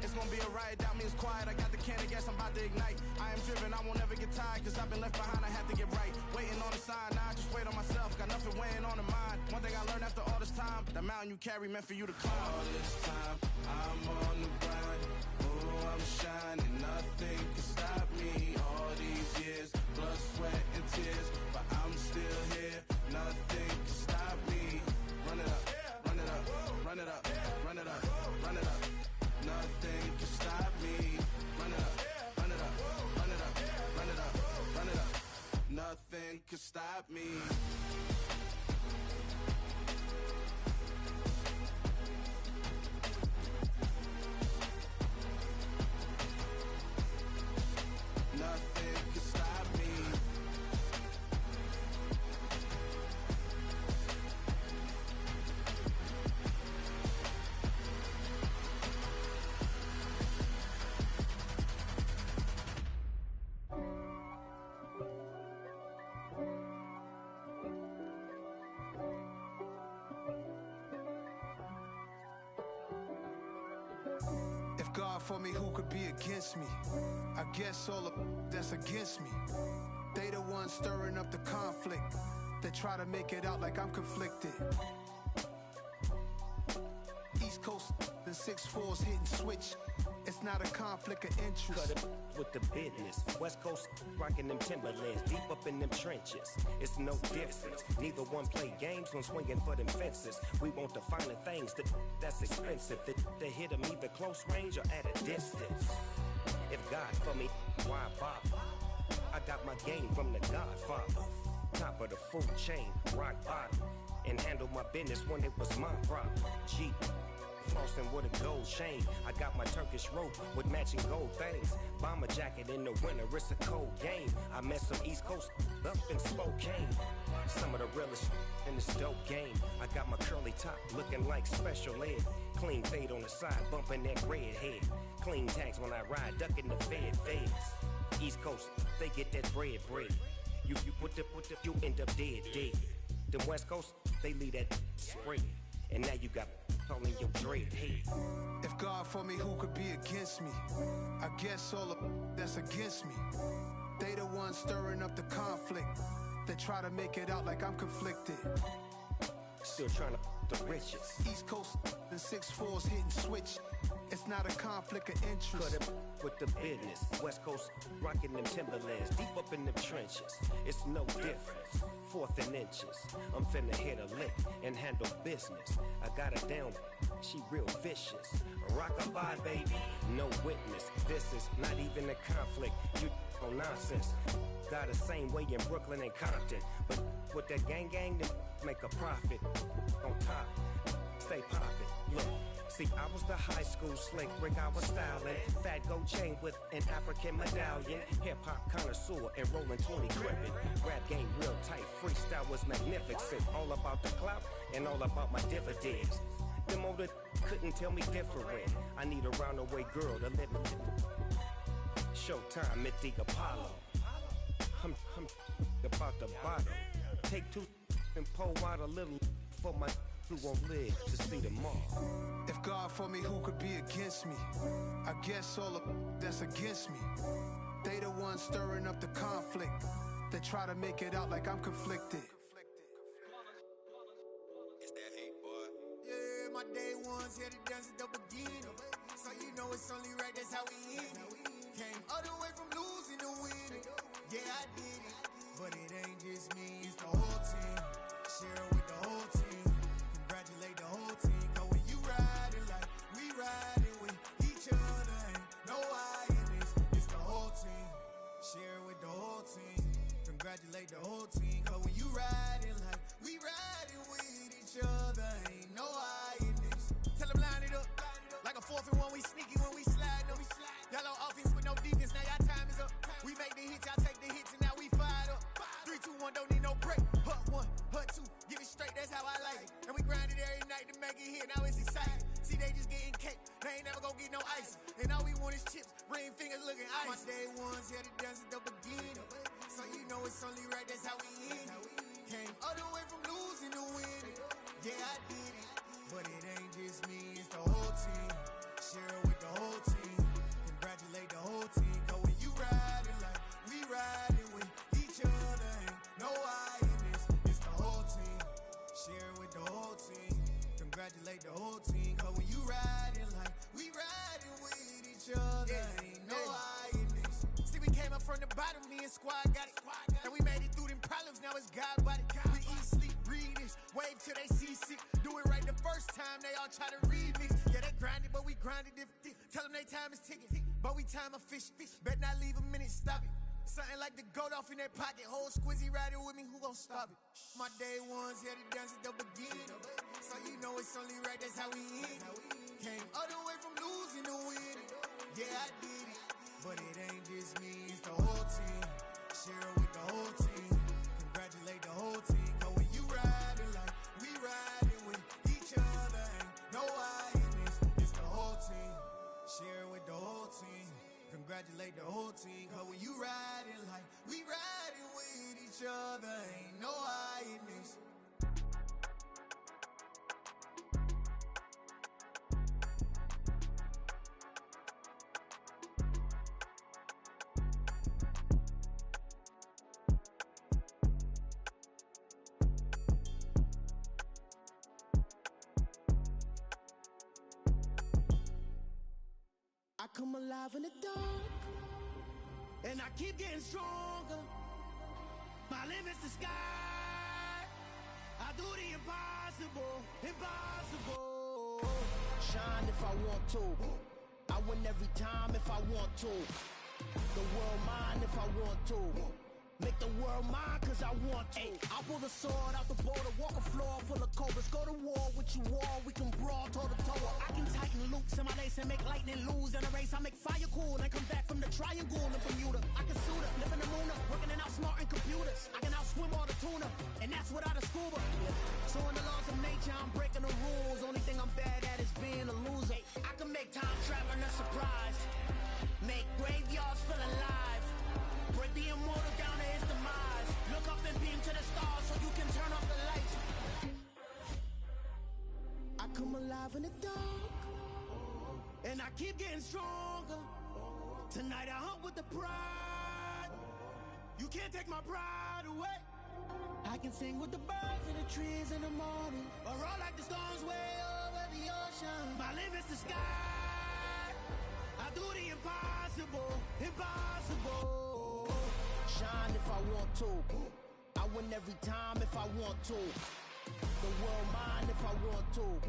It's gonna be a riot, doubt me it's quiet. I got the can of gas, I'm about to ignite. I am driven, I won't ever get tired, cause I've been left behind, I have to get right. Waiting on the sign, now I just wait on myself. Got nothing weighing on the mind. One thing I learned after all this time, the mountain you carry meant for you to climb. All this time, I'm on the grind. Oh, I'm shining, nothing can stop me. All these years, blood, sweat, and tears, but I'm still here. Nothing can stop me. Run it up, run it up, run it up, run it up, run it up. Nothing can stop me. Run it up, run it up, run it up, run it up, run it up. Nothing can stop me. Nothing can stop me. If God for me, who could be against me? I guess all the that's against me. They the ones stirring up the conflict. They try to make it out like I'm conflicted. East Coast and 6'4's hitting switch. It's not a conflict of interest. Cut it with the business. West Coast rocking them Timberlands, deep up in them trenches. It's no difference. Neither one play games when swinging for them fences. We want the finer things that's expensive. They hit them either close range or at a distance. If God for me, why bother? I got my game from the Godfather. Top of the food chain, rock bottom. And handle my business when it was my problem. G. Flossing with a gold chain. I got my Turkish rope with matching gold things. Bomber jacket in the winter, it's a cold game. I met some East Coast up in Spokane. Some of the realest in this dope game. I got my curly top looking like special ed. Clean fade on the side, bumping that red head. Clean tags when I ride, ducking the feds. East Coast, they get that bread. You put the, you end up dead. Them West Coast, they leave that spread. And now you got calling your dread head. If God for me, who could be against me? I guess all the that's against me. They the ones stirring up the conflict. They try to make it out like I'm conflicted. Still trying to the riches. East Coast and 6'4s hitting switch. It's not a conflict of interest. Cut it with the business. West Coast rocking them Timberlands, deep up in them trenches. It's no difference. 4th and inches. I'm finna hit a lick and handle business. I got her down, she real vicious. Rockabye, baby, no witness. This is not even a conflict. You on nonsense. Got the same way in Brooklyn and Compton, but with that gang, then make a profit. On top, stay poppin'. Look. See, I was the high school slick Rick, I was styling. Fat gold chain with an African medallion. Hip-hop connoisseur and rolling 20 gripping. Rap game real tight, freestyle was magnificent. All about the clout and all about my dividends. Them older couldn't tell me different. I need a roundaway girl to let me Showtime at the Apollo. I'm about the bottom. Take 2 and pour out a little for my who won't live to see them all. If God for me, who could be against me? I guess all of that's against me. They the ones stirring up the conflict. They try to make it out like I'm conflicted. It's that hate, boy. Yeah, my day ones here to dance at the beginning. So you know it's only right, that's how we end it. Came all the way from losing to winning. Yeah, I did it. But it ain't just me, it's the whole team. Share with the whole team. Congratulate the whole team. Cause when you riding like we riding with each other, ain't no I in this. It's the whole team. Share with the whole team. Congratulate the whole team. Cause when you riding like we riding with each other, ain't no I in this. Tell them line it up. Like a 4th and 1, we sneaky when we slide them. Y'all on offense with no defense, now y'all time is up. We make the hits, y'all take the hits, and now we fired up. 3, 2, 1, don't need no break. Hut 1, hut 2, give it straight, that's how I like it. And we grind it every night to make it hit, now it's exciting. See, they just getting cake, they ain't never gonna get no ice. And all we want is chips, ring fingers looking ice. My day ones here to dance at the beginning. So you know it's only right, that's how we end it. Came all the way from losing to winning. Yeah, I did it. But it ain't just me, it's the whole team. Share with the whole team. Congratulate the whole team. Cause when you riding like we riding with each other, ain't no I in this. It's the whole team. Share with the whole team. Congratulate the whole team. Cause when you riding like we riding with each other, ain't no I in this. See, we came up from the bottom, me and squad got it. And we made it through them problems, now it's God body. We eat, sleep, breathe this. Wave till they see sick. Do it right the first time, they all try to remix. Yeah, they grinded, but we grinded different. Tell them they time is ticking, but we time a fish. Bet not leave a minute, stop it. Something like the goat off in their pocket. Whole squizzy riding with me, who gon' stop it? My day ones here to dance at the beginning. So you know it's only right, that's how we end it. Came all the way from losing to winning. Yeah, I did it. But it ain't just me, it's the whole team. Share with the whole team. Congratulate the whole team. Cause when you riding like we riding with each other, ain't no I in this. It's the whole team. Share with the whole team. Congratulate the whole team. Cause when you riding like we riding with each other, ain't no I in this. I come alive in the dark, and I keep getting stronger. My limit's the sky. I do the impossible, impossible. Shine if I want to. I win every time if I want to. The world mine if I want to. Make the world mine cause I want to. I'll pull the sword out the border, walk a floor full of cobras. Go to war with you all, we can brawl toe to toe. I can tighten loops in my lace and make lightning lose in a race. I make fire cool and come back from the triangle in Bermuda. I can suit up, live in the moon up, working and outsmarting computers. I can outswim all the tuna, and that's without a scuba. So in the laws of nature, I'm breaking the rules. Only thing I'm bad at is being a loser. I can make time traveling a surprise, make graveyards feel alive, break the immortal down to his demise. Look up and beam to the stars so you can turn off the lights. I come alive in the dark, and I keep getting stronger. Tonight I hunt with the pride. You can't take my pride away. I can sing with the birds in the trees rise in the morning, or roll like the storms way over the ocean. My limit's the sky. I do the impossible, impossible. Shine if I want to. I win every time if I want to. The world mine if I want to.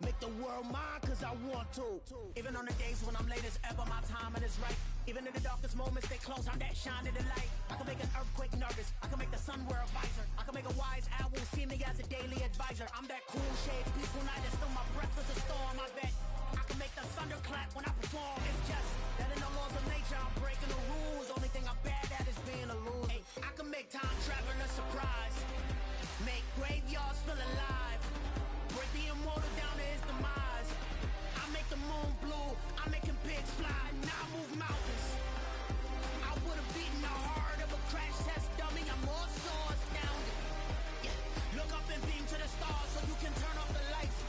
Make the world mine cause I want to. Even on the days when I'm late as ever, my timing is right. Even in the darkest moments, they close, I'm that shine in the light. I can make an earthquake nervous, I can make the sun wear a visor. I can make a wise owl see me as a daily advisor. I'm that cool shade, peaceful night, and still my breath is a storm, I bet. I can make the thunder clap when I perform. It's just that in the laws of nature, I'm breaking the rules. Only thing I'm bad at is being a loser. Hey, I can make time travel a surprise. Make graveyards feel alive. Break the immortal down to his demise. I make the moon blue, I'm making pigs fly. Now I move mountains. I would've beaten the heart of a crash test dummy. I'm more so astounded. Yeah. Look up and beam to the stars so you can turn off the lights.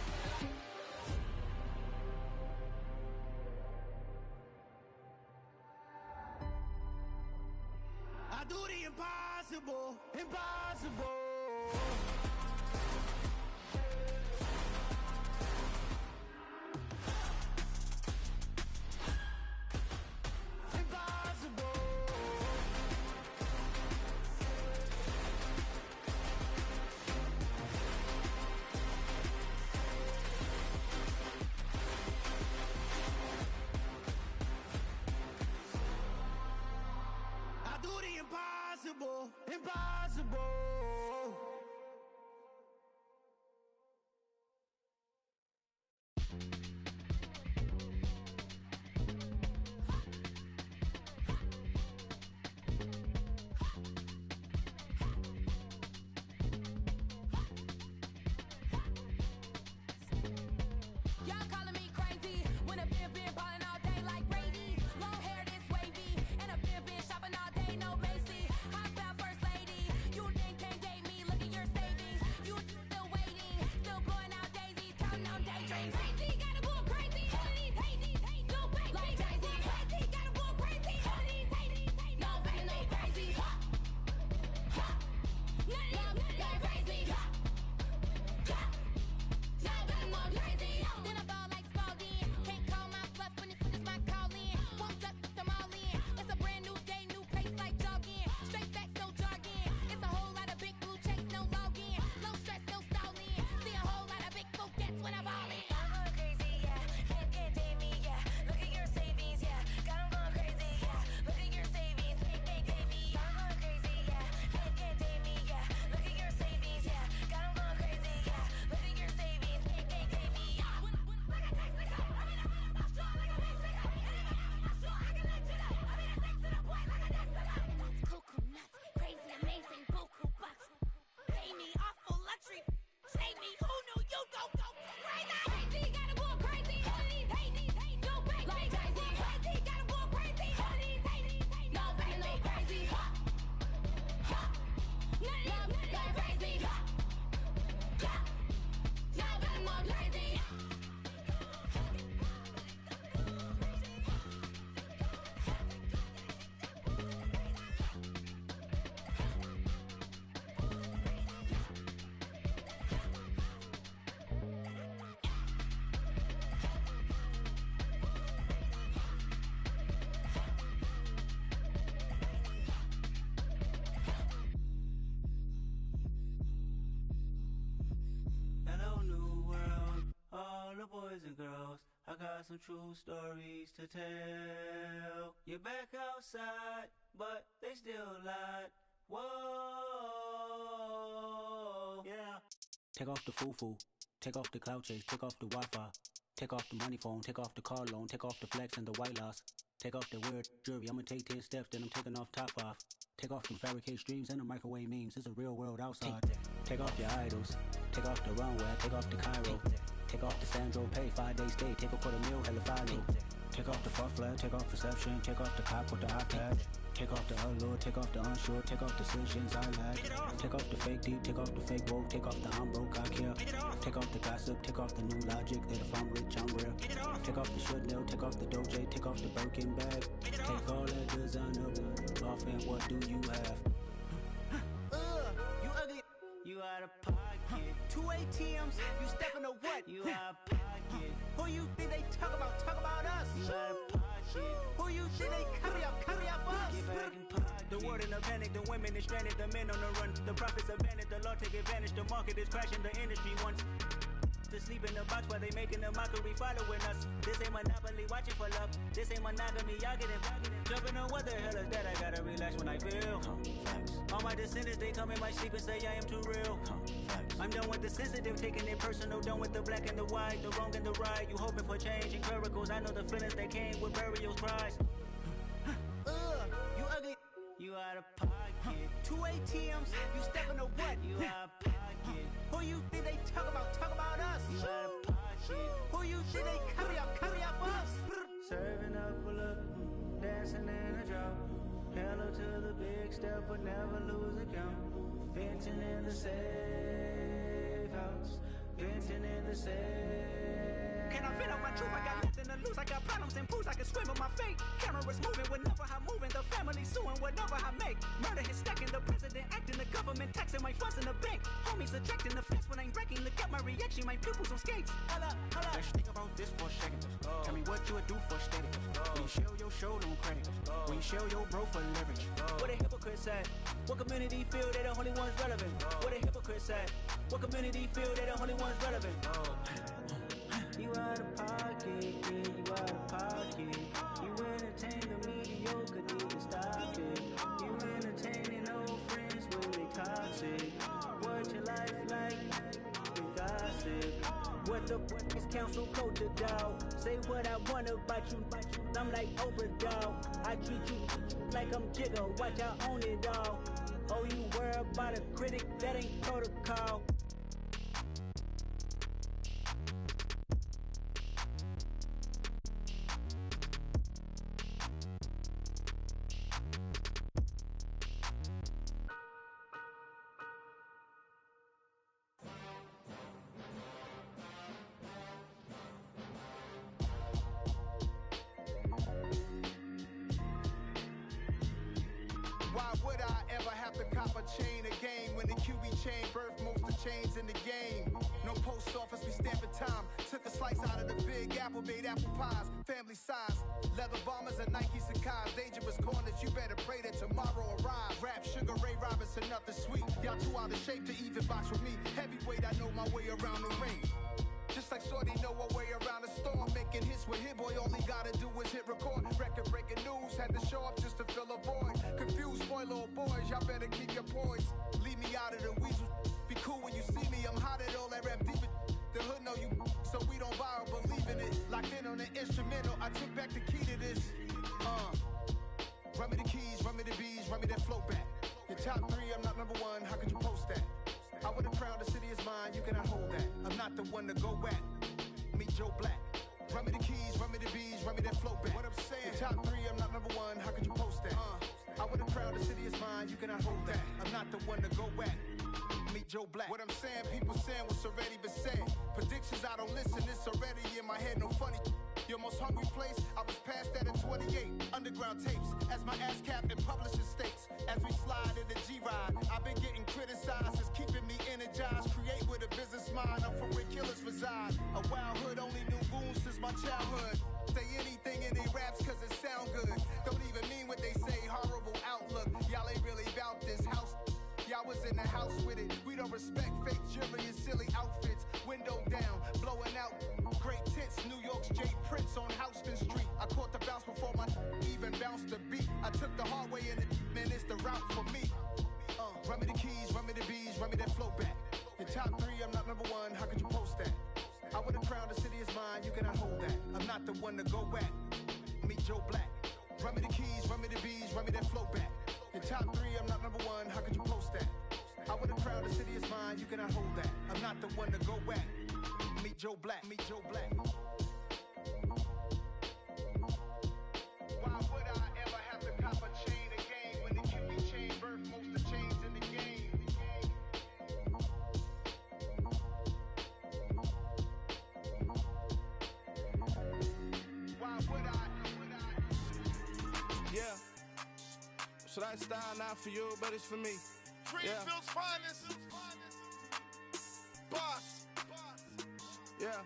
I do the impossible, impossible. Impossible, impossible. Y'all calling me crazy when a been ballin' all day like Brady. Long hair this wavy, and a been shopping all day, no Macy. Hop out first lady, you can't date me. Look at your savings, you still waiting, still blowing out daisies, counting on daydreams. Crazy, gotta go crazy. All of these hazy, no fake, like Jay-Z. Crazy, gotta go crazy. All of these hazy, no fake, no crazy. None of you go crazy. Then I ball like Spalding. Can't call my bluff when it's my calling. Won't duck them all in. It's a brand new day, new pace like jogging. Straight facts, no jargon. It's a whole lot of big blue checks, no login. No stress, no stalling. See a whole lot of big forgets when I ball in. I'm going crazy, yeah. Can't date me, yeah. Look at your savings, yeah. Got 'em going crazy, yeah. Look at your savings, can't date me. I'm going crazy, yeah. Can't date me, yeah. Look at your savings, yeah. Got 'em going crazy, yeah. Look at your savings, can't date me. Cuckoo nuts, crazy, amazing, buku bucks. Pay me awful luxury. Say me, who knew you go crazy? Crazy, gotta go crazy. All of these hazy, no fake, like Jay-Z. Crazy, gotta go crazy. All of these hazy, no fake, no crazy. None of you go crazy. Now I'm more crazy. Hello, new world, all the boys and girls. I got some true stories to tell. You're back outside, but they still lied. Whoa, yeah. Take off the foo-foo, take off the cloud chase, take off the Wi-Fi, take off the money phone, take off the car loan, take off the flex and the white loss, take off the weird jewelry. I'ma take 10 steps, then I'm taking off top 5. Take off them fabricated streams and the microwave memes. It's a real world outside. Take off your idols, take off the runway, take off the Cairo, take off the Sandro pay, 5 days stay, take a $250,000, hella follow. Take off the far flag, take off perception, take off the cop with the iPad. Take off the allure, take off the unsure, take off decisions I lack. Take off the fake deep, take off the fake woke, take off the I'm broke, I care. Take off the gossip, take off the new logic that if I'm rich, I'm rare. Take off the should know, take off the Doja, take off the Birkin bag. Take all that designer off and what do you have? You ugly, you out of pocket. ATMs, you stepping to what? You out of pocket. Who you think they talk about? Talk about us. You out of pocket. Who you think they carry out for us? Get back in pocket. The world in a panic, the women is stranded, the men on the run. The profits abandoned, the law take advantage. The market is crashing, the industry wants to sleep in the box while they making a mockery following us. This ain't Monopoly, watching for love. This ain't monogamy, y'all getting jumping on what the hell is that? I gotta relax when I feel. All my descendants, they come in my sleep and say I am too real. I'm done with the sensitive, taking it personal. Done with the black and the white, the wrong and the right. You hoping for change and miracles. I know the feelings that came with burials, cries. You ugly. You out of pocket. 2 ATMs, you stepping to what? You out of pocket. Who you think they talk about? Talk about us. You out of pocket. Who you think they carry out for us? Serving up a look, dancing in a drought. Hello to the big step, but never lose a count. Venting in the safe house. Venting in the safe. Can I vent out my truth? I got nothing to lose. I got problems and proofs. I can swim with my fate. Cameras moving whenever I'm moving. The family suing whatever I make. Murder is stacking. The president acting. The government taxing my funds in the bank. Homies ejecting the fence when I'm breaking. Look at my reaction. My pupils on skates. Hold up. Let's think about this for a second. Tell me what you would do for steady. When you show your show, no credit. When you show your bro for leverage. What a hypocrite said. What community feel they the only ones relevant? What a hypocrite said. What community feel they the only ones relevant? You out of pocket, yeah, you out of pocket. You entertain the mediocre, need to stop it. You entertaining old friends when they toxic. What your life like? You gossip. What the is council code to dog? Say what I want about you. I'm like Oprah, dog. I treat you like I'm Jigga. Watch I own it all. Oh, you worry about a critic? That ain't protocol. Why would I ever have to cop a chain again when the QB chain birthed most of the chains in the game? No post office, we stamping time. Took a slice out of the big apple, made apple pies, family size. Leather bombers and Nike Sacai's. Dangerous corners, you better pray that tomorrow arrives. Rap Sugar Ray Robinson, nothing sweet. Y'all too out of shape to even box with me. Heavyweight, I know my way around the ring. Just like Shorty know her way around the storm. Making hits with Hit Boy, all he gotta do is hit record. Record breaking news, had to show up just to fill a void. Confused boy, little boys, y'all better keep your poise. Leave me out of the weasel. Be cool when you see me, I'm hot at all that rap deep. The hood know you, so we don't borrow, believe in it. Locked in on the instrumental, I took back the key to this. Run me the keys, run me the bees, run me that flow back. Your top 3, I'm not number 1, how could you post that? I would've crowned the city is mine, you cannot hold that. I'm not the one to go at. Meet Joe Black. Run me the keys, run me the bees, run me that flow back. What I'm saying, your top 3, I'm not number 1, how could you post that? I would've crowned the city is mine, you cannot hold that. I'm not the one to go at. Meet Joe Black. What I'm saying, people saying what's already been said. Predictions, I don't listen, it's already in my head, no funny. Your most hungry place, I was past that in 28. Underground tapes, as my ass cap in publishing states. As we slide in the G-Ride, I've been getting criticized, it's keeping me energized. Create with a business mind, I'm from where killers reside. A wild hood, only knew goons since my childhood. Say anything in they raps cause it sound good. Don't even mean what they say, horrible outlook. Y'all ain't really about this house. Y'all was in the house with it. We don't respect fake jewelry and silly outfits. Window down, blowing out. Great tits, New York's J. Prince on Houston Street. I caught the bounce before my even bounced the beat. I took the hard way in it, man, it's the route for me. Run me the keys, run me the bees, run me that flow back. Your top 3, I'm not number 1, how could you post that? I would've crowned the city is mine, you cannot hold that. I'm not the one to go at. Meet Joe Black. Run me the keys, run me the bees, run me that flow back. Your top 3, I'm not number 1, how could you post that? I would've crowned the city is mine, you cannot hold that. I'm not the one to go at. Meet Joe Black, meet Joe Black. Why would I ever have to cop a chain again when the QB chain birthed most of the chains in the game? Why would I? Yeah. So that style not for you, but it's for me. Greenfield's finest. Boss. Yeah.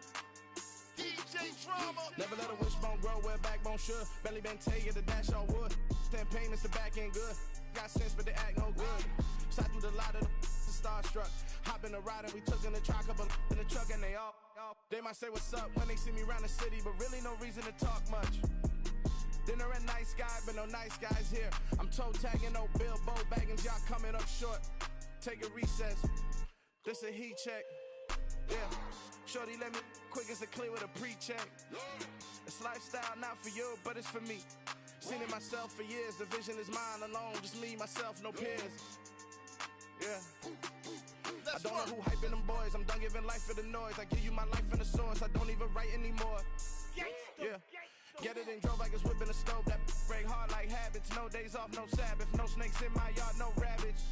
DJ Drama. Never let a wishbone grow where a backbone should. Belly been taking the dash all wood. 10 payments, the back ain't good. Got sense, but they act no good. Shot through the lot of the starstruck. Hop in the ride and we took in the truck, couple in the truck, and they might say what's up when they see me around the city, but really no reason to talk much. Dinner at Nice Guy, but no nice guys here. I'm toe tagging, no Bilbo Baggins, y'all coming up short. Take a recess. This a heat check. Yeah. Shorty let me quick as a clear with a pre-check. It's lifestyle not for you, but it's for me. Seen it myself for years. The vision is mine alone. Just me, myself, no peers. Yeah. I don't know who hyping them boys. I'm done giving life for the noise. I give you my life in the source. I don't even write anymore. Yeah. Get it and drove like it's whipping a stove. That break hard like habits. No days off, no Sabbath. No snakes in my yard, no rabbits.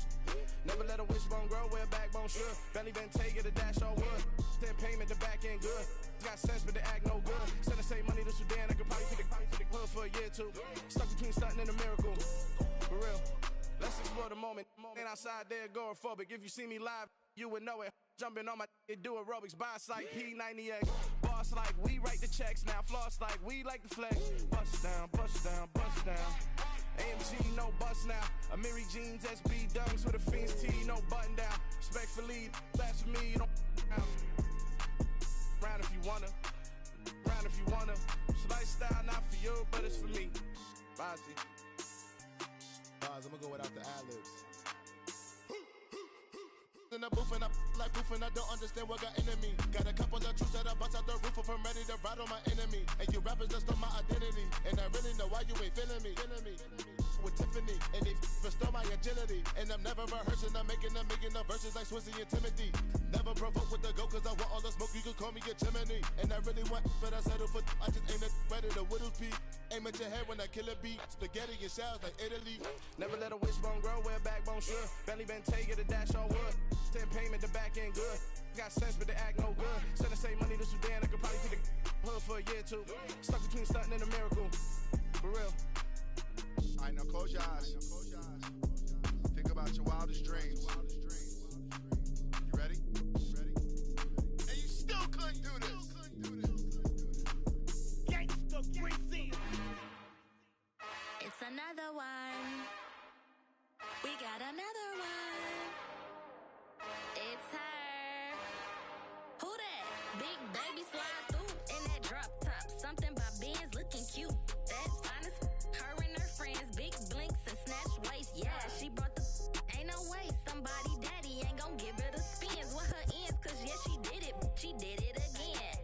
Never let a wishbone grow where a backbone should. Belly been taking the dash all wood. 10 payment, the back ain't good. Got sense, but they act no good. Send the same money to Sudan. I could probably take the hood for a year or two. Stuck between stunting and a miracle. For real. Let's explore the moment. Ain't outside there agoraphobic. If you see me live, you would know it. Jumping on my do aerobics. Boss like P90X. Boss like we write the checks now. Floss like we like the flex. Bust down, bust down, bust down. AMG, no bust now. Amiri jeans, SB dunks with a Fiends tee, no button down. Respectfully, that's for me, you don't down. Round if you wanna. Round if you wanna. It's lifestyle not for you, but it's for me. Bozzy. I'm gonna go without the ad-libs. In the booth and I like proof and I don't understand what got into me. Got a couple of truths that I bust out the roof if I'm ready to ride on my enemy. And you rappers just stole my identity. And I really know why you ain't feeling me. With Tiffany, and they restore my agility. And I'm never rehearsing, I'm making the verses like Swizzy and Timothy. Never provoke with the go, cause I want all the smoke, you can call me a chimney. And I really want, but I settle for, I just aim it better the Whittles Peak. Aim at your head when I kill a beat. Spaghetti and shells like Italy. Never let a wishbone grow where a backbone should. Belly been taking the dash all wood. 10 payment, the back ain't good. Got sense, but they act no good. Send the same money to Sudan, I could probably take the hood for a year or two. Stuck between stunting and a miracle. For real. Alright, now close your eyes. Think about your wildest dreams. You ready? And you still couldn't do this. Gangsta Brazil. It's another one. We got another one. It's her. Who that? Big baby slide through in that drop top. Something by Benz looking cute. That's fine as her and her friends. Big blinks and snatch waist. Yeah, she brought the ain't no way. Somebody daddy ain't gon' give her the spins with her ends. Cause yeah, she did it. She did it again.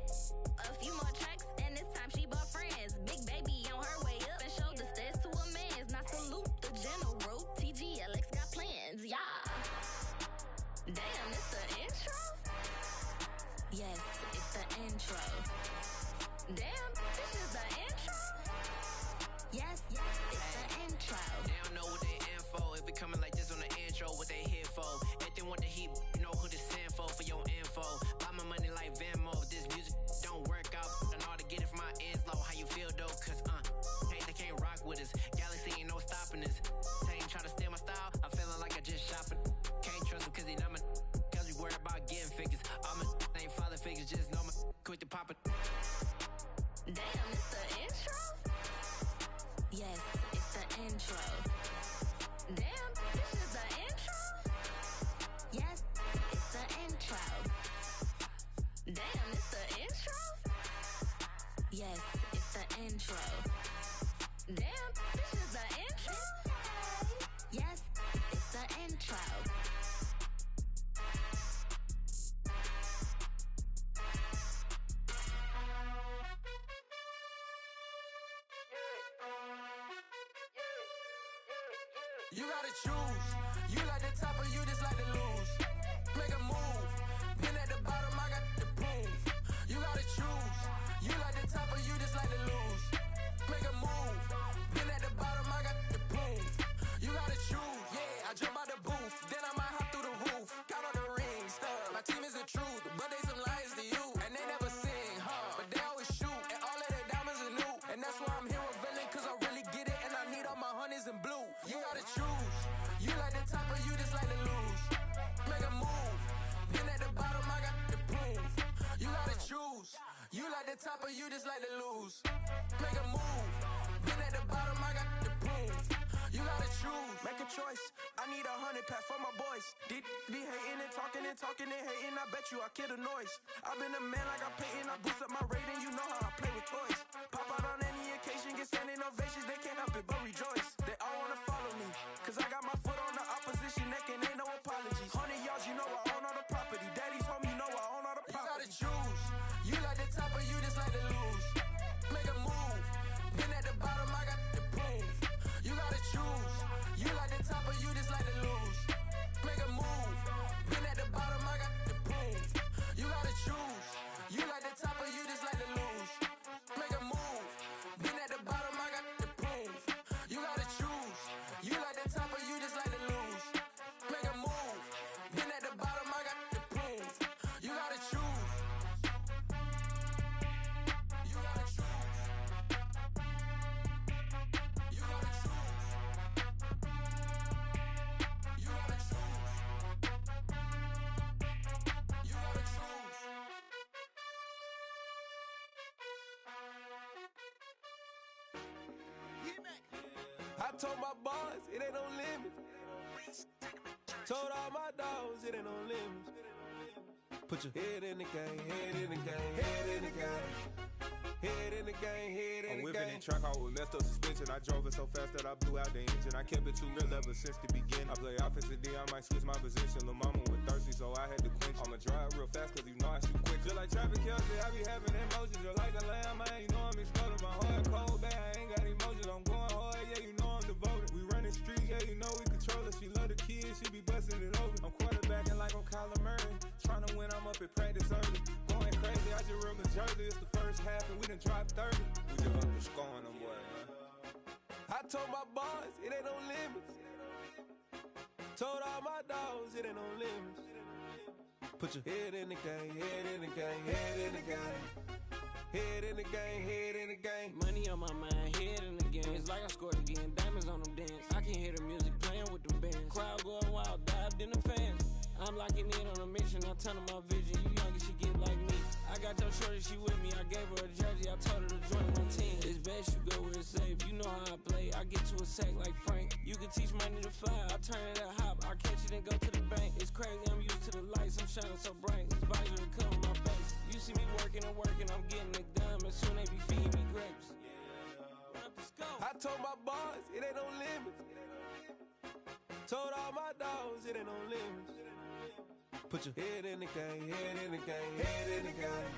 A few more tracks and this time she bought friends. Big baby on her way up and showed the stairs to a man's. Now salute the general. TGLX got plans. Yeah. Damn, it's the intro? Yes, it's the intro. Damn, this is the intro? Yes, it's the intro. They don't know what they in for. If we coming like this on the intro, what they here for? If they want the heat, you know who to send for your info. Buy my money like Venmo. If this music don't work out, I know how to get it from my ends low. How you feel though? Cause hey, they can't rock with us. Galaxy ain't no stopping us. They ain't try to steal my style. I'm feeling like I just shopping. Can't trust him cause he not my cause we worried about getting figures. All my ain't father figures, just know my quick to pop it. Damn, it's the intro? Yes, it's the intro. Damn, this is the intro? Yes, it's the intro. Damn, it's the intro? Yes, it's the intro. Damn, this is the intro? Yes, it's the intro. You gotta choose. You like the top or you just like to lose. Make a move. Been at the bottom, I got the proof. You gotta choose. You like the top or you just like to lose. Make a move. Been at the bottom, I got the proof. You gotta choose. Yeah, I jump out the booth. Then I might hop through the roof. Count on the rings. My team is the truth, but they some liars to you. And they never sing, but they always shoot. And all of their diamonds are new. And that's why I'm here with villain, cause I really get it. And I need all my honeys in blue. You gotta choose. You like the top or you just like to lose. Make a move. Been at the bottom, I got the proof. You gotta choose. the top or you just like to lose? Make a move. Been at the bottom, I got the prove. You gotta choose. Make a choice. I need 100 pack for my boys. Be hating and talking and hating. I bet you I kill the noise. I've been a man like I'm Peyton. I boost up my rating. You know how I play with toys. Pop out on any occasion, get standing ovations. They can't help it but rejoice. They all wanna follow me, cause I got my foot on the opposition neck and ain't no apologies. 100 yards, you know I own all the property. Daddy's home, you know I own all the property. You gotta choose. You like the top or you just like to lose? Make a move. Been at the bottom, I got the proof. You gotta choose. You like the top or you just like to lose? Make a move. Been at the bottom, I got the proof. You gotta choose. You like the top or you just like to lose? Make a move. Been at the bottom, I got the proof. You gotta choose. You like the top or you just like to lose? Make a move. Been at the bottom, I got the proof. You gotta choose. You gotta choose. You gotta choose. You gotta choose. You gotta choose. I told my boys it ain't no limits. Told all my dogs it ain't no limits. Put your head in the game, head in the game, head in the game. Head in the game, head in the game. I'm whipping and track out with messed up suspension. I drove it so fast that I blew out the engine. I kept it too real ever since the beginning. I play offensive D, I might switch my position. Lil' mama was thirsty, so I had to quench. I'ma drive real fast, cause you know I shoot quick. Just like traffic Kelsey, I be having emotions. Just like a lamb, man, you know I'm exploding. My heart cold, bad, I ain't got emotions. I'm going hard, yeah, you know I'm devoted. We running streets, yeah, you know we control it. She love the kids, she be busting it over. I'm quarterbacking like I'm Kyler Murray. Trying to win, I'm up at practice early. Going crazy, I just real the jersey. It's the first half and we done dropped 30. We just up to scoring them, boy, man. I told my boys, it ain't no limits. Told all my dogs, it ain't no limits. Put your head in the game, head in the game, head in the game. Head in the game, head in the game. Money on my mind, head in the game. It's like I scored again, diamonds on them dance. I can hear the music playing with them bands. Crowd going wild, dived in the fans. I'm locking in on a mission, I tunnel my vision. You young, she get like me. I got your shorty, she with me. I gave her a jersey, I told her to join my team. It's best you go where it's safe. You know how I play. I get to a sack like Frank. You can teach money to fly. I turn it at hop. I catch it and go to the bank. It's crazy, I'm used to the lights. I'm shining so bright. This visor will cover my face. You see me working and working, I'm getting it done. And soon they be feeding me grapes. I told my boys, it ain't no limits. Told all my dogs, it ain't no limits. Put your head in the game, head in the game, head in the game.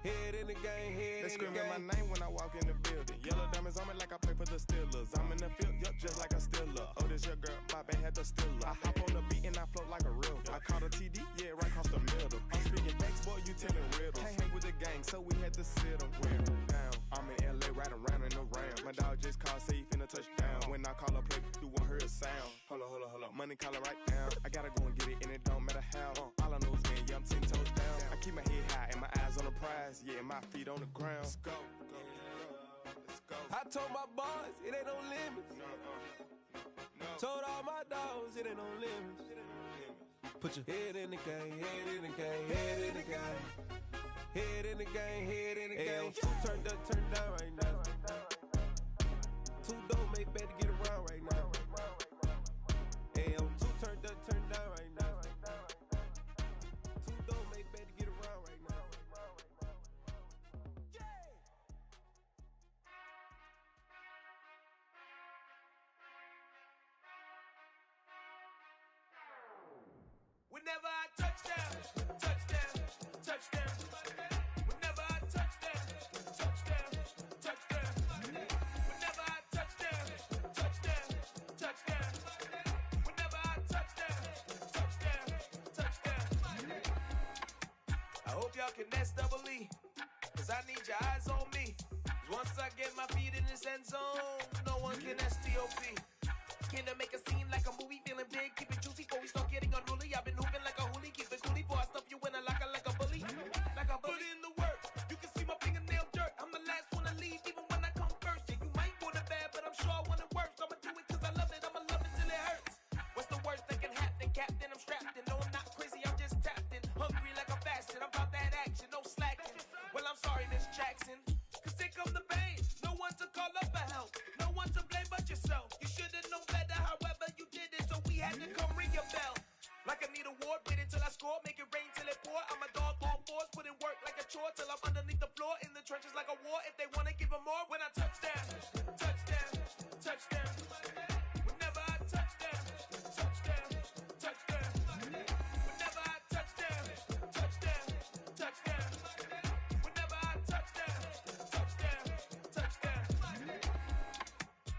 Head in the game, head in the game. They screaming my name when I walk in the building. Yellow diamonds on me like I play for the Steelers. I'm in the field, yup, just like a Steeler. Oh, this your girl, my band had the Steeler. I hop on the beat and I float like a real. I caught a TD, yeah, right across the middle. I'm speaking facts, boy, you telling riddles. Can't hang with the gang, so we had to sit them down. I'm in LA, riding around in the Ram. My dog just called, say he finna touch down. When I call a play, you won't hear a sound. Hold up, money calling right now. I gotta go and get it, and it don't matter how. All I know is man, yeah, I'm 10 toes down. I keep my head high and my eyes on the prize. Yeah, my feet on the ground. Let's go. Let's go. I told my boys, it ain't no limits. Told all my dogs, it ain't no limits. Put your head in the game, head in the game, head in the game. Head in the game, head in the game. Turn down right now. Two doors make better get around right now. Hey, I'm two turned down right now. Two doors make better get around right now. Whenever I touchdown, touchdown, touchdown. Whenever I touchdown, touchdown, touchdown. Whenever I touchdown, touchdown, touchdown. Whenever I touchdown, touchdown, touchdown. I hope y'all can S-double-E, cause I need your eyes on me. Cause once I get my feet in this end zone, no one can S-T-O-P. Can I make a scene like a movie, feeling big, keep it juicy before we start getting unruly. I've been hooping like a hoolie, keep it coolie before I stuff you in a locker like a bully. Like a bully. Put in the work, you can see my fingernail dirt. I'm the last one to leave, even when I come first. Yeah, you might want it bad, but I'm sure I want it worse. I'ma do it cause I love it, I'ma love it till it hurts. What's the worst that can happen? Captain, I'm strapped in. No, I'm not crazy, I'm just tapped in. Hungry like a fashion, I'm about that action, no slacking. Well, I'm sorry, Miss relaxing. Cause here come the pain. No one to call up for help. No one to blame but yourself. You should've known better, however you did it. So we had to come ring your bell. Like I need a award, wait until I score. Make it rain till it pour. I'm a dog on fours, put in work like a chore. Till I'm underneath the floor, in the trenches like a war. If they wanna give them more, when I touch down, touch down, touch down. Whenever I touch down, touch down, touch down. Whenever I touch down, touch down, touch down. Whenever I touch down, touch down, touch down.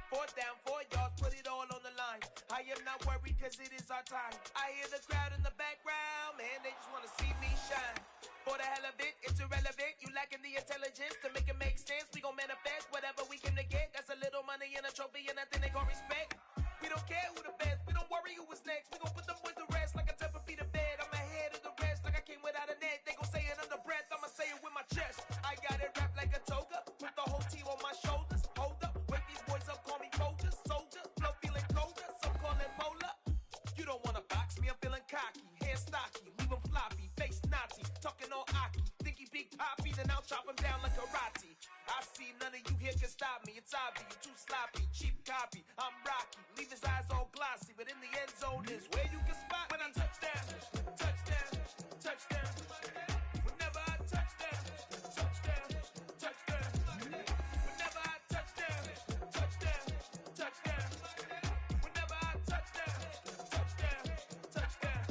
4th down, 4 yards, put it all on the line. I am not worried cause it is our time. I hear the crowd in the background, man, they just wanna see me shine. For the hell of it, it's irrelevant. You lacking the intelligence to make it make sense. We gon' manifest whatever we came to get. That's a little money and a trophy and nothing they gon' respect. We don't care who the best, we don't worry who was next. We gon' put them boys to rest like a Tempur-Pedic bed. I'm ahead of the rest like I came without a net. They gon' say it under breath, I'ma say it with my chest. I got it wrapped like a toga, put the whole team on my shoulders. Hold up, wake these boys up, call me Folger, soldier. Flow feeling colder, some call it polar. You don't wanna box me, I'm feeling cocky. Hair stocky, leave him floppy, face naughty. Talking all aki, think he big poppy, then I'll chop him down like karate. I see none of you here can stop me. It's obvious, you too sloppy, cheap copy. I'm Rocky, leave his eyes all glossy, but in the end zone is where you can spot when I touch down, touch down, touch down. Whenever I touch down, touch down, touch down. Whenever I touch down, touch down, touch down. Whenever I touch down, touch down, touch down.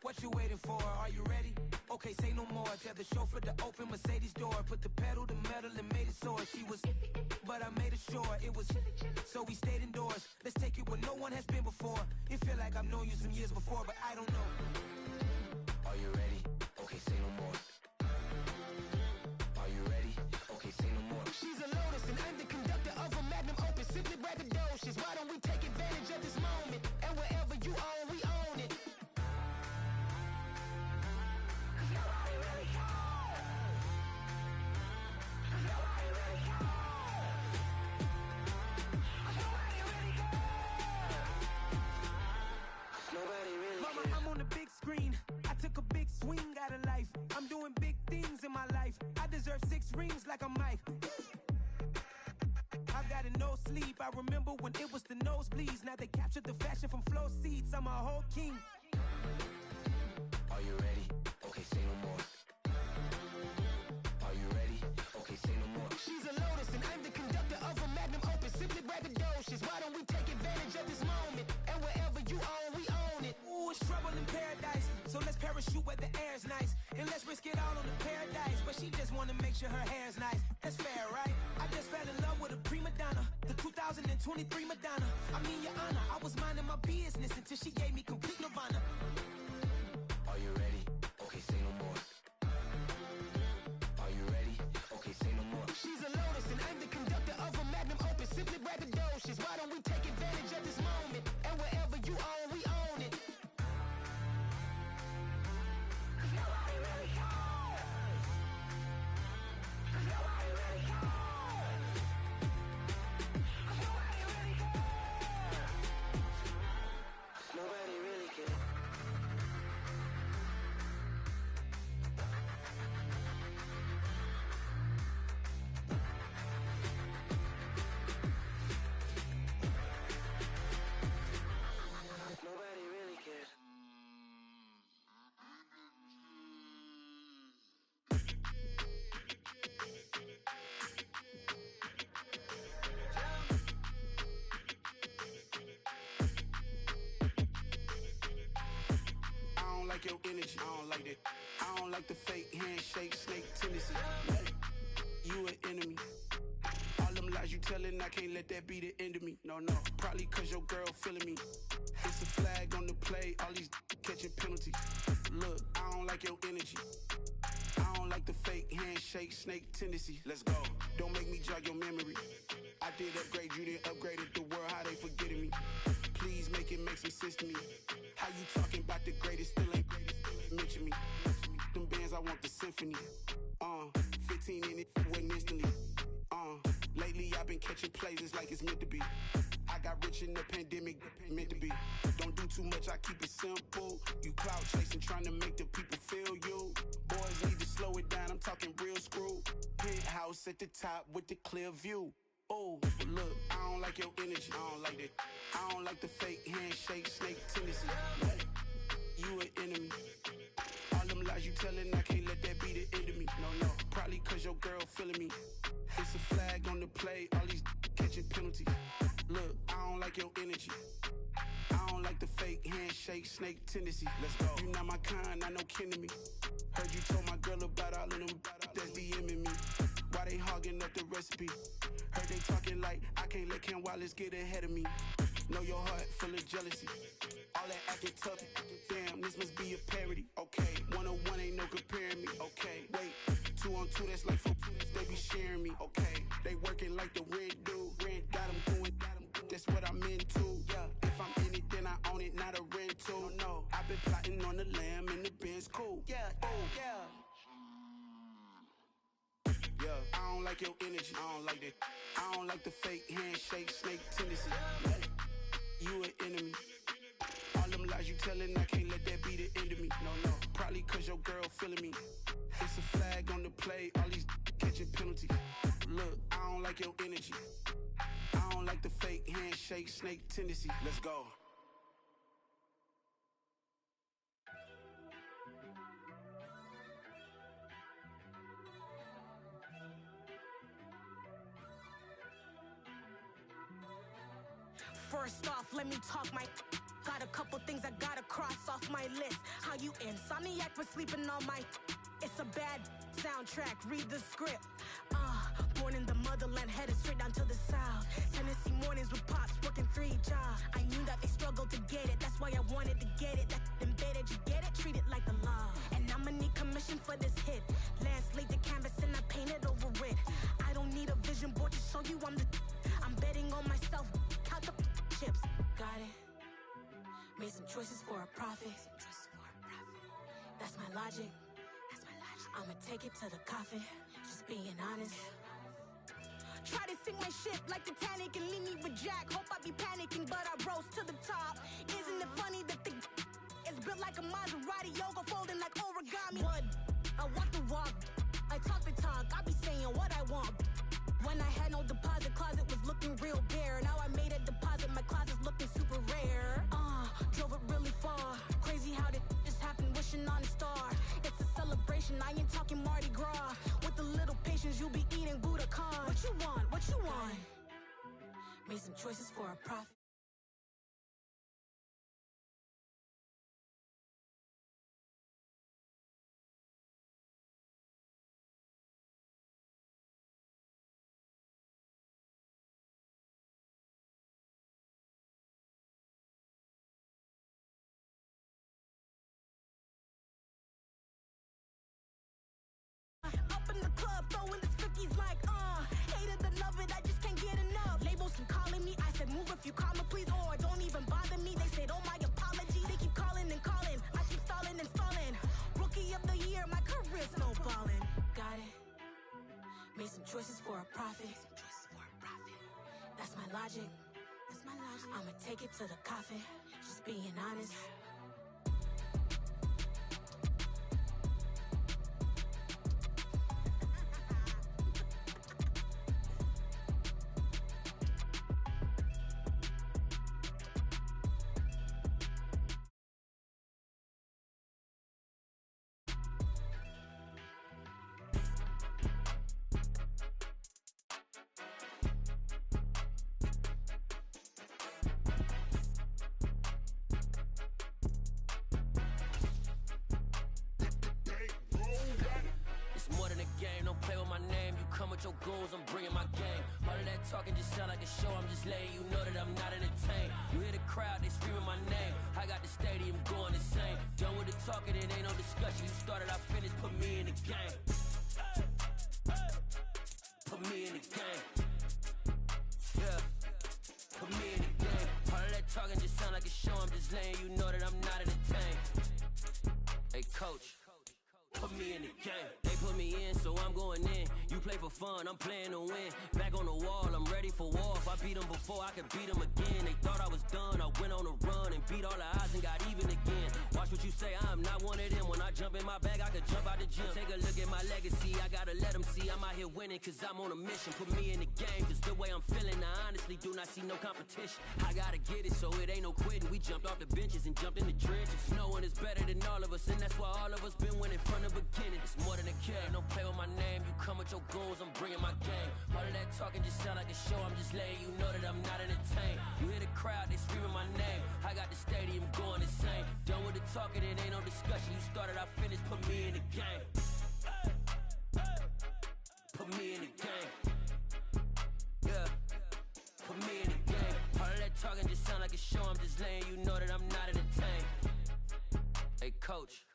What you waiting for? Are you ready? Okay, say no more. Tell the chauffeur to open Mercedes door. Put the pedal to metal and made it soar. She was, but I made it sure it was. So we stayed indoors. Let's take it where no one has been before. It feel like I've known you some years before, but I don't know. Are you ready? Okay, say no more. Are you ready? Okay, say no more. She's a Lotus and I'm the conductor of a Magnum Opus. Simply braggadocious. Why don't we take advantage of this moment? And wherever you own, we own it. Mama, I'm on the big screen. I took a big swing out of life. I'm doing big things in my life. I deserve 6 rings like a Mike. I've got no sleep. I remember when it was the nosebleeds. Now they captured the fashion from flow seats. I'm a whole king. Are you ready? Okay, say no more. Are you ready? Okay, say no more. She's a Lotus and I'm the conductor of a Magnum Opus. Simply braggadocious. Why don't we take advantage of this moment? And wherever you own, we own it. Ooh, it's trouble in paradise. So let's parachute where the air's nice. And let's risk it all on the paradise. But she just wanna make sure her hair's nice. That's fair, right? I just fell in love with a prima donna. The 2023 Madonna. I mean, your honor, I was minding my business until she gave me complete nirvana. Are you ready? Okay, say no more. Are you ready? Okay, say no more. She's a Lotus and I'm the conductor of a Magnum Opus. Simply braggadocious. Why don't we take advantage of this moment? And wherever you own, we own it. Nobody really cares. Nobody really cares. Nobody really cares. Nobody really cares. Nobody really cares. I don't like your energy. I don't like that. I don't like the fake handshake, snake tendency. You an enemy. All them lies you telling, I can't let that be the end of me. No, probably cause your girl feeling me. It's a flag on the play, all these catching penalties. Look, I don't like your energy. I don't like the fake handshake, snake tendency. Let's go. Don't make me jog your memory. I did upgrade, you didn't upgrade it. The world, how they forgetting me. Please make it make some sense to me. How you talking about the greatest, still ain't greatest. Mention me. Them bands, I want the symphony. instantly. Lately I've been catching plays, it's like it's meant to be. I got rich in the pandemic, meant to be. Don't do too much, I keep it simple. You clout chasing, trying to make the people feel you. Boys need to slow it down, I'm talking real screw. Penthouse at the top with the clear view. Oh, look, I don't like your energy, I don't like that. I don't like the fake handshake, snake tendency. You an enemy. All them lies you telling, I can't let that be the end of me. No, probably cause your girl feeling me. It's a flag on the play, all these catching penalties. Look, I don't like your energy. I don't like the fake handshake, snake tendency. Let's go. You not my kind, I know kin to me. Heard you told my girl about all of them that's DMing me. Why they hogging up the recipe? Heard they talking like I can't let Ken Wallace get ahead of me. Know your heart full of jealousy. All that acting tough, damn, this must be a parody. Okay, 101 ain't no comparing me. Okay, wait, 2 on 2, that's like 4, they be sharing me. Okay, they working like the rent do. Rent got them going, that's what I'm into. Yeah, if I'm in it, then I own it, not a rental. No, I've been plotting on the lamb and the Benz cool. Yeah, oh, yeah. Yeah, I don't like your energy, I don't like that. I don't like the fake handshake, snake tendency. You an enemy. All them lies you telling, I can't let that be the end of me. No, probably cause your girl feeling me. It's a flag on the play, all these catching penalties. Look, I don't like your energy. I don't like the fake handshake, snake tendency. Let's go. First off, let me talk my. Got a couple things I gotta cross off my list. How you insomniac for sleeping on my. It's a bad soundtrack, read the script. Born in the motherland, headed straight down to the south. Tennessee mornings with pops, working 3 jobs. I knew that they struggled to get it, that's why I wanted to get it. That embedded, you get it, treat it like a law. And I'ma need commission for this hit. Lance laid the canvas and I painted over it. I don't need a vision board to show you I'm the. I'm betting on myself, count the chips. Got it. Made some choices for a profit. That's my logic. I'ma take it to the coffin. Just being honest. Try to sing my shit like Titanic and leave me with Jack. Hope I be panicking, but I rose to the top. Isn't it funny that the is built like a Maserati, yoga folding like origami? What? I walk the walk, I talk the talk. I be saying what I want. When I had no deposit, closet was looking real bare. Now I made a deposit, my closet's looking super rare. Drove it really far. Crazy how did just happen, wishing on a star. It's a celebration, I ain't talking Mardi Gras. With a little patience, you'll be eating Budokan. What you want? What you want? Made some choices for a profit. Up in the club, throwing the cookies like, hate it or love it, I just can't get enough. Labels keep calling me, I said move if you call me please, or don't even bother me. They said, oh my apologies. They keep calling and calling, I keep stalling and stalling. Rookie of the year, my career snowballing. Got it. Made some choices for a profit. That's my logic. I'ma take it to the coffin. Just being honest. Your goals, I'm bringing my game. All of that talking just sound like a show. I'm just letting you know that I'm not entertained. You hear the crowd, they screaming my name. I got the stadium going insane. Done with the talking, it ain't no discussion. You started, I finished, put me in the game. Put me in the game. Yeah, put me in the game. All of that talking just sound like a show. I'm just letting you know that I'm not entertained. Hey coach, put me in the game. They put me in, so I'm going in. You play for fun, I'm playing to win. Back on the wall, I'm ready for war. If I beat them before, I could beat them again. They thought I was done, I went on a run and beat all the odds and got even again. Watch what you say, I'm not one of them. When I jump in my bag, I could jump out the gym. Take a look at my legacy, I gotta let them see I'm out here winning, cause I'm on a mission. Put me in the game, cause the way I'm feeling, I honestly do not see no competition. I gotta get it, so it ain't no quitting. We jumped off the benches and jumped in the trenches. No one is better than all of us, and that's why all of us been winning from the beginning. It's more than a game, don't play with my name. You come with your goons, I'm bringing my game. All of that talking just sound like a show, I'm just letting you know that I'm not entertained. You hear the crowd, they screaming my name. I got the stadium going insane. Done with the talking, it ain't no discussion. You started, I finished, put me in the game. Put me in the game. Yeah. Put me in the game. All of that talking just sound like a show, I'm just letting you know that I'm not entertained. Hey, coach.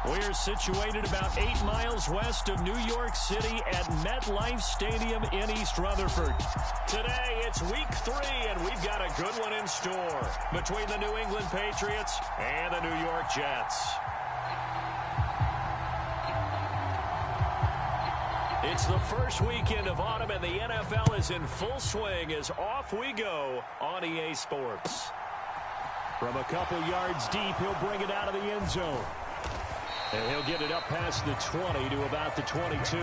We're situated about 8 miles west of New York City at MetLife Stadium in East Rutherford. Today, it's week 3, and we've got a good one in store between the New England Patriots and the New York Jets. It's the first weekend of autumn, and the NFL is in full swing as off we go on EA Sports. From a couple yards deep, he'll bring it out of the end zone. And he'll get it up past the 20 to about the 22.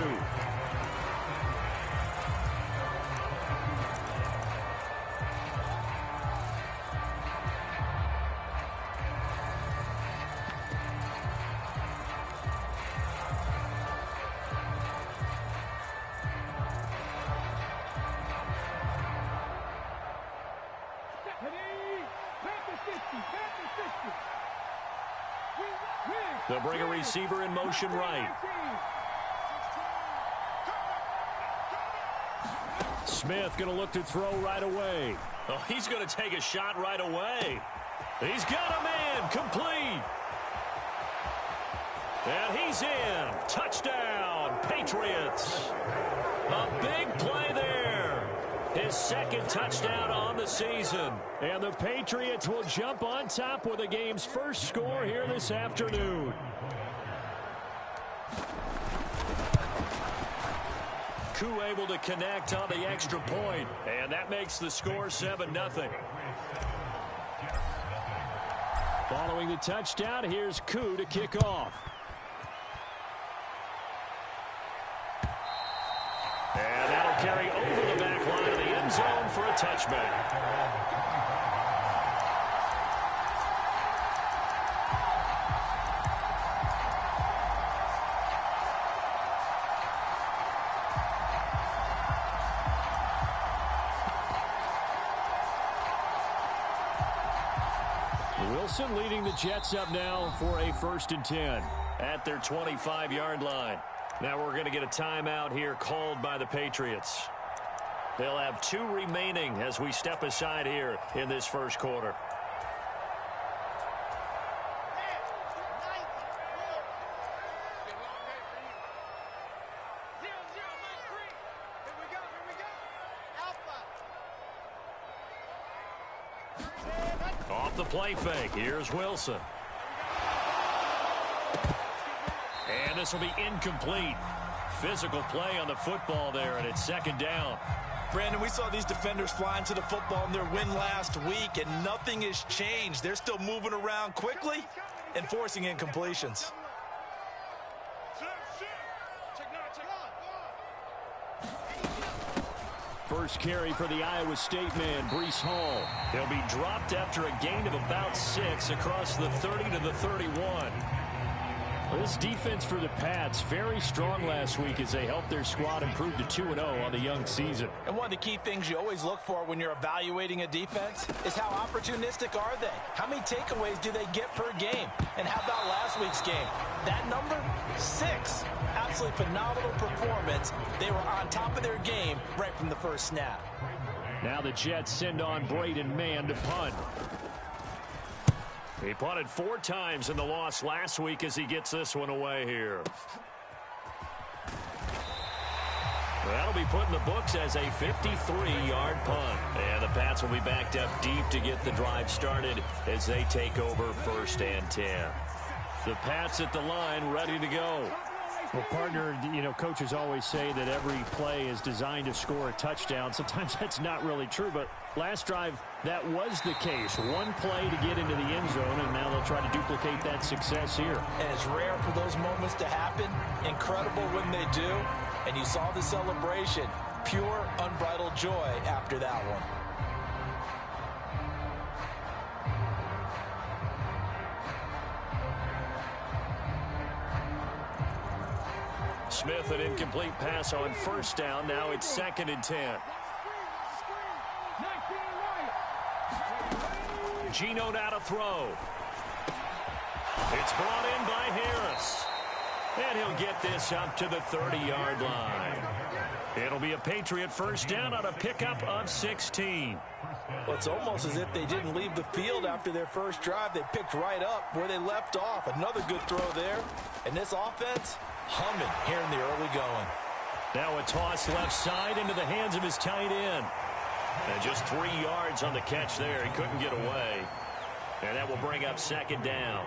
They'll bring a receiver in motion right. Smith going to look to throw right away. Oh, he's going to take a shot right away. He's got a man complete. And he's in. Touchdown, Patriots. A big play there. His second touchdown on the season. And the Patriots will jump on top with the game's first score here this afternoon. Koo able to connect on the extra point. And that makes the score 7-0. Following the touchdown, here's Koo to kick off. And that'll carry over the back line of the end zone for a touchback. Wilson leading the Jets up now for a 1st and 10 at their 25-yard line. Now we're going to get a timeout here called by the Patriots. They'll have 2 remaining as we step aside here in this first quarter. Off the play fake, here's Wilson. And this will be incomplete. Physical play on the football there, and it's 2nd down. Brandon, we saw these defenders flying to the football in their win last week, and nothing has changed. They're still moving around quickly and forcing incompletions. First carry for the Iowa State man, Breece Hall. He'll be dropped after a gain of about 6 across the 30 to the 31. This defense for the Pats, very strong last week as they helped their squad improve to 2-0 on the young season. And one of the key things you always look for when you're evaluating a defense is how opportunistic are they? How many takeaways do they get per game? And how about last week's game? That number, 6. Absolutely phenomenal performance. They were on top of their game right from the first snap. Now the Jets send on Braden Mann to punt. He punted 4 times in the loss last week as he gets this one away here. That'll be put in the books as a 53-yard punt. And the Pats will be backed up deep to get the drive started as they take over 1st and 10. The Pats at the line ready to go. Well, partner, coaches always say that every play is designed to score a touchdown. Sometimes that's not really true, but last drive, that was the case. One play to get into the end zone, and now they'll try to duplicate that success here. And it's rare for those moments to happen. Incredible when they do. And you saw the celebration. Pure, unbridled joy after that one. Smith, an incomplete pass on 1st down. Now it's 2nd and 10. Geno now to throw. It's brought in by Harris. And he'll get this up to the 30-yard line. It'll be a Patriot 1st down on a pickup of 16. Well, it's almost as if they didn't leave the field after their first drive. They picked right up where they left off. Another good throw there. And this offense, humming here in the early going. Now a toss left side into the hands of his tight end. And just 3 yards on the catch there. He couldn't get away. And that will bring up 2nd down.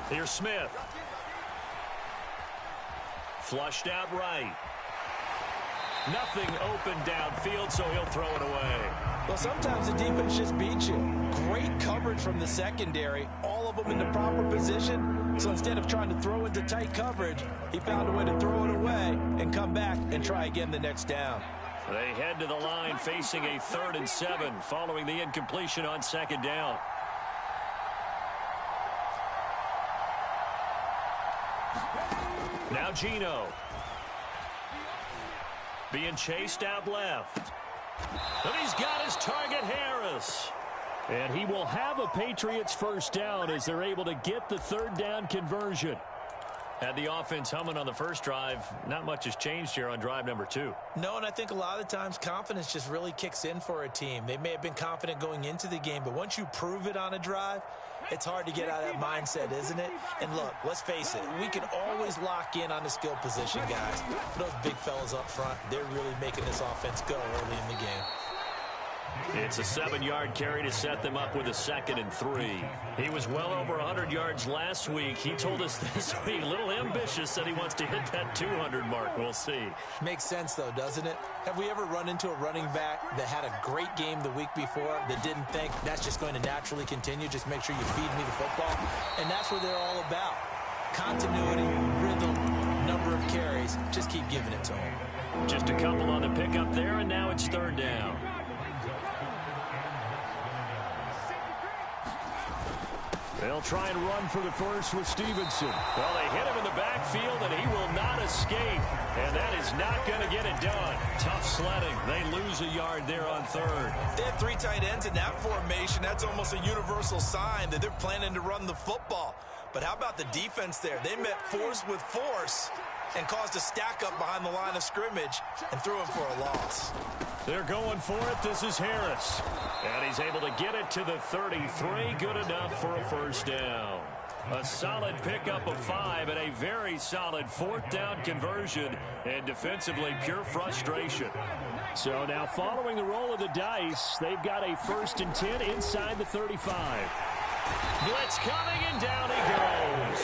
Here's Smith. Flushed out right. Nothing open downfield, so he'll throw it away. Well, sometimes the defense just beats you. Great coverage from the secondary. All of them in the proper position. So instead of trying to throw into tight coverage, he found a way to throw it away and come back and try again the next down. They head to the line facing a 3rd and 7 following the incompletion on 2nd down. Now Geno. Being chased out left. And he's got his target, Harris. And he will have a Patriots 1st down as they're able to get the 3rd down conversion. Had the offense humming on the first drive. Not much has changed here on drive number 2. No, and I think a lot of the times confidence just really kicks in for a team. They may have been confident going into the game, but once you prove it on a drive, it's hard to get out of that mindset, isn't it? And look, let's face it, we can always lock in on the skill position, guys. Those big fellas up front, they're really making this offense go early in the game. It's a 7-yard carry to set them up with a 2nd and 3. He was well over 100 yards last week. He told us this week, a little ambitious, that he wants to hit that 200 mark. We'll see. Makes sense, though, doesn't it? Have we ever run into a running back that had a great game the week before that didn't think that's just going to naturally continue? Just make sure you feed me the football. And that's what they're all about. Continuity, rhythm, number of carries. Just keep giving it to them. Just a couple on the pickup there, and now it's 3rd down. They'll try and run for the first with Stevenson. Well, they hit him in the backfield, and he will not escape. And that is not going to get it done. Tough sledding. They lose a yard there on 3rd. They have 3 tight ends in that formation. That's almost a universal sign that they're planning to run the football. But how about the defense there? They met force with force and caused a stack up behind the line of scrimmage and threw him for a loss. They're going for it. This is Harris. And he's able to get it to the 33. Good enough for a 1st down. A solid pickup of 5 and a very solid 4th down conversion. And defensively, pure frustration. So now following the roll of the dice, they've got a 1st and 10 inside the 35. Blitz coming, and down he goes.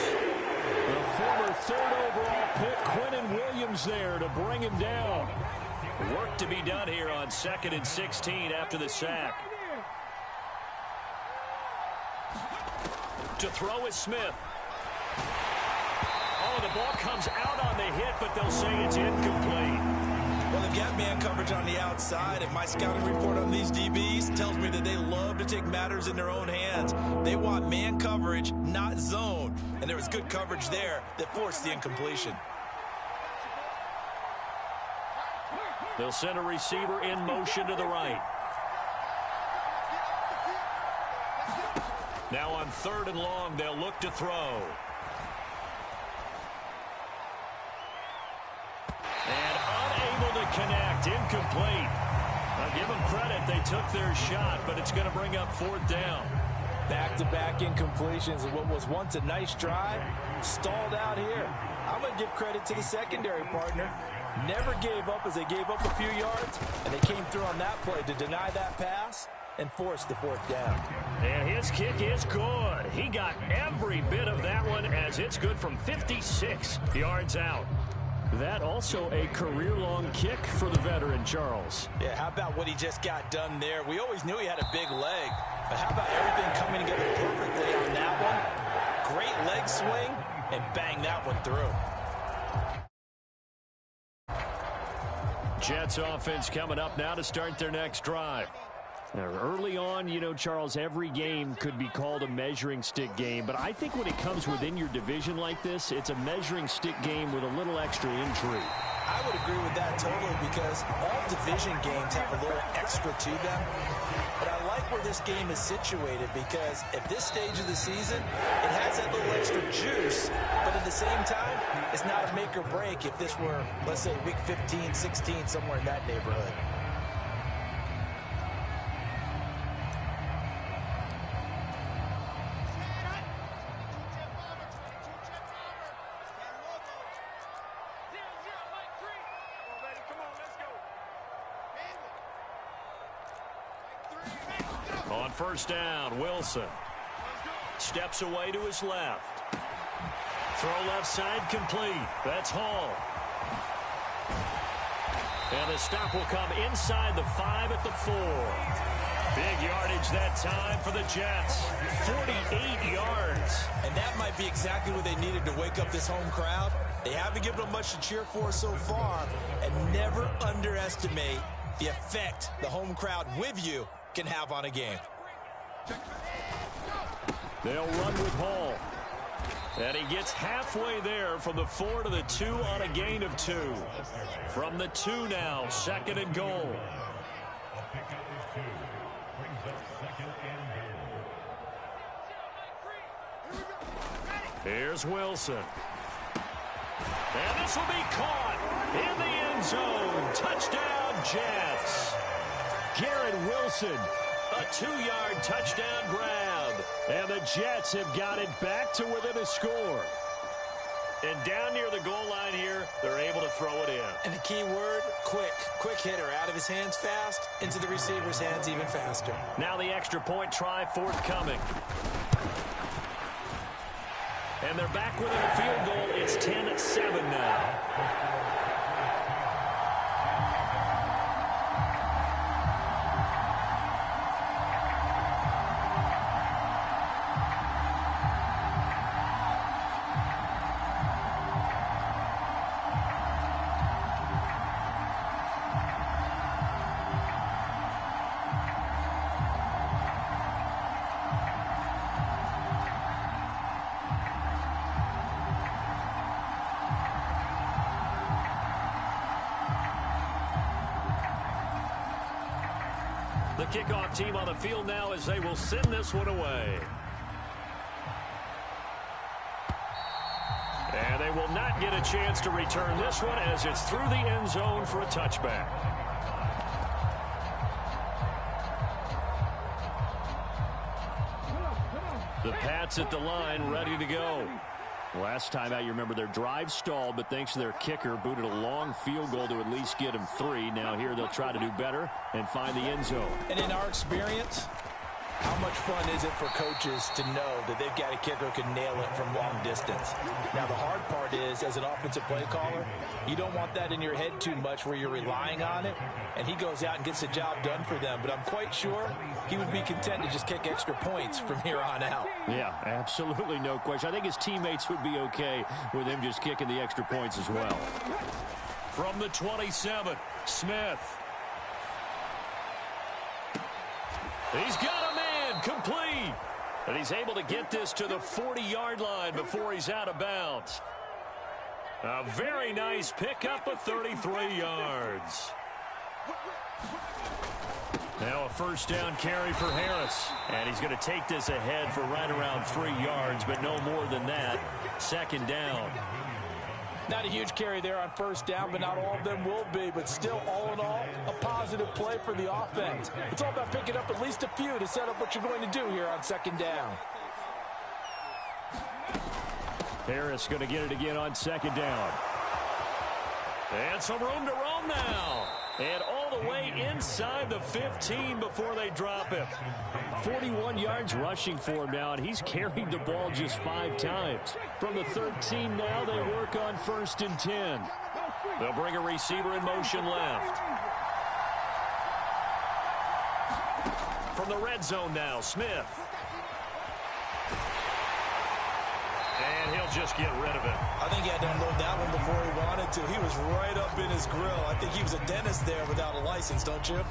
The former 3rd overall pick, Quinnen Williams, there to bring him down. Work to be done here on 2nd and 16 after the sack. To throw is Smith. Oh, the ball comes out on the hit, but they'll say it's incomplete. Well, they've got man coverage on the outside, and my scouting report on these DBs tells me that they love to take matters in their own hands. They want man coverage, not zone. And there was good coverage there that forced the incompletion. They'll send a receiver in motion to the right. Now on 3rd and long, they'll look to throw. And unable to connect, incomplete. I'll give them credit, they took their shot, but it's going to bring up 4th down. Back-to-back incompletions of what was once a nice drive, stalled out here. I'm going to give credit to the secondary partner. Never gave up as they gave up a few yards, and they came through on that play to deny that pass and force the fourth down. And his kick is good. He got every bit of that one as it's good from 56 yards out. That also a career-long kick for the veteran, Charles. Yeah, how about what he just got done there? We always knew he had a big leg, but how about everything coming together perfectly on that one? Great leg swing, and bang that one through. Jets offense coming up now to start their next drive. Now, early on, you know, Charles, every game could be called a measuring stick game, but I think when it comes within your division like this, it's a measuring stick game with a little extra intrigue. I would agree with that totally because all division games have a little extra to them. But I like where this game is situated because at this stage of the season, it has that little extra juice, but at the same time, it's not a make or break if this were, let's say, week 15, 16, somewhere in that neighborhood. On first down, Wilson steps away to his left. Throw left side complete. That's Hall. And the stop will come inside the 5 at the 4. Big yardage that time for the Jets. 48 yards. And that might be exactly what they needed to wake up this home crowd. They haven't given them much to cheer for so far. And never underestimate the effect the home crowd with you can have on a game. They'll run with Hall. And he gets halfway there from the 4 to the 2 on a gain of 2. From the 2 now, 2nd and goal. Here's Wilson. And this will be caught in the end zone. Touchdown, Jets. Garrett Wilson, a 2-yard touchdown grab. And the Jets have got it back to within a score. And down near the goal line here, they're able to throw it in. And the key word, quick. Quick hitter. Out of his hands fast, into the receiver's hands even faster. Now the extra point try forthcoming. And they're back within a field goal. It's 10-7 now. The kickoff team on the field now as they will send this one away. And they will not get a chance to return this one as it's through the end zone for a touchback. The Pats at the line ready to go. Last time out, you remember their drive stalled, but thanks to their kicker, booted a long field goal to at least get them 3. Now here they'll try to do better and find the end zone. And in our experience, how much fun is it for coaches to know that they've got a kicker who can nail it from long distance? Now, the hard part is, as an offensive play caller, you don't want that in your head too much where you're relying on it, and he goes out and gets the job done for them. But I'm quite sure he would be content to just kick extra points from here on out. Yeah, absolutely no question. I think his teammates would be okay with him just kicking the extra points as well. From the 27, Smith. He's got a man complete. And he's able to get this to the 40-yard line before he's out of bounds. A very nice pickup of 33 yards. Now a first down carry for Harris. And he's going to take this ahead for right around 3 yards, but no more than that. 2nd down. Not a huge carry there on first down, but not all of them will be. But still, all in all, a positive play for the offense. It's all about picking up at least a few to set up what you're going to do here on second down. Harris going to get it again on second down. And some room to roam now. And all the way inside the 15 before they drop him. 41 yards rushing for him now, and he's carried the ball just 5 times. From the 13 now, they work on 1st and 10. They'll bring a receiver in motion left. From the red zone now, Smith. And he'll just get rid of it. I think he had to unload that one before he wanted to. He was right up in his grill. I think he was a dentist there without a license, don't you?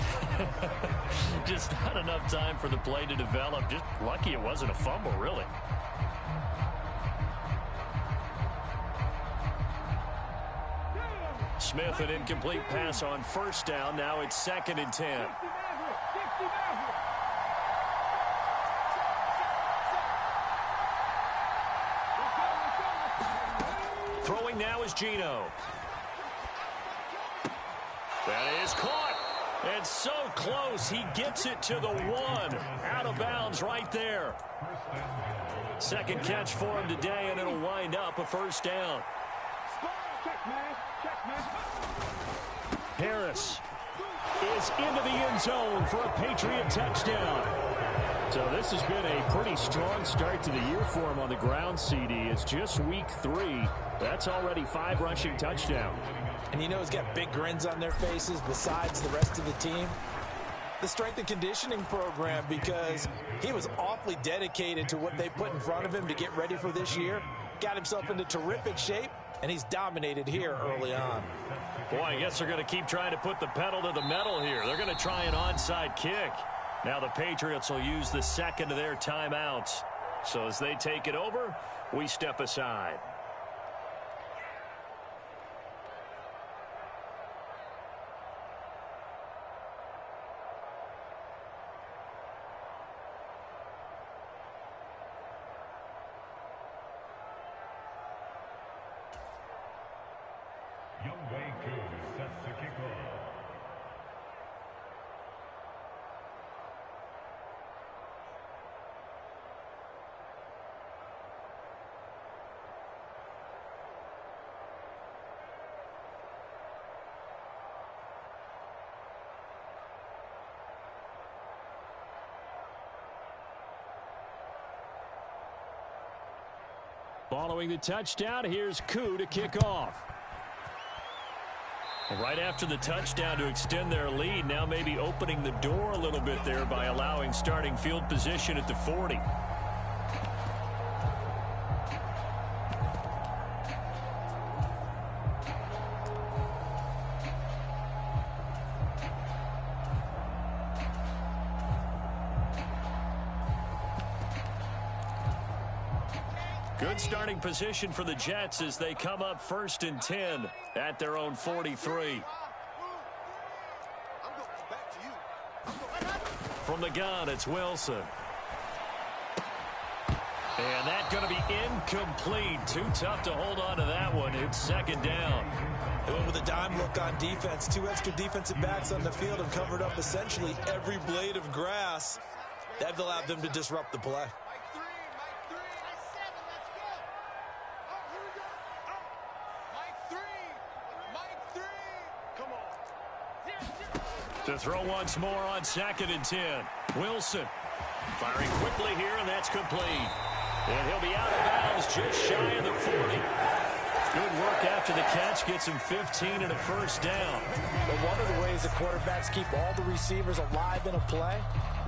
Just not enough time for the play to develop. Just lucky it wasn't a fumble, really. Smith, an incomplete pass on 1st down. Now it's 2nd and 10. Throwing now is Geno. That is caught. And so close. He gets it to the 1. Out of bounds right there. Second catch for him today, and it'll wind up a 1st down. Harris is into the end zone for a Patriot touchdown. So this has been a pretty strong start to the year for him on the ground, CD. It's just week 3. That's already 5 rushing touchdowns. And you know he's got big grins on their faces besides the rest of the team. The strength and conditioning program, because he was awfully dedicated to what they put in front of him to get ready for this year. Got himself into terrific shape, and he's dominated here early on. Boy, I guess they're going to keep trying to put the pedal to the metal here. They're going to try an onside kick. Now the Patriots will use the second of their timeouts. So as they take it over, we step aside. Following the touchdown, here's Koo to kick off. Right after the touchdown to extend their lead, now maybe opening the door a little bit there by allowing starting field position at the 40. Good starting position for the Jets as they come up 1st and 10 at their own 43. From the gun, it's Wilson. And that's going to be incomplete. Too tough to hold on to that one. It's 2nd down. They went with a dime look on defense. 2 extra defensive backs on the field and covered up essentially every blade of grass. That allowed them to disrupt the play. To throw once more on 2nd and 10. Wilson firing quickly here, and that's complete. And he'll be out of bounds just shy of the 40. Good work after the catch. Gets him 15 and a 1st down. But one of the ways the quarterbacks keep all the receivers alive in a play,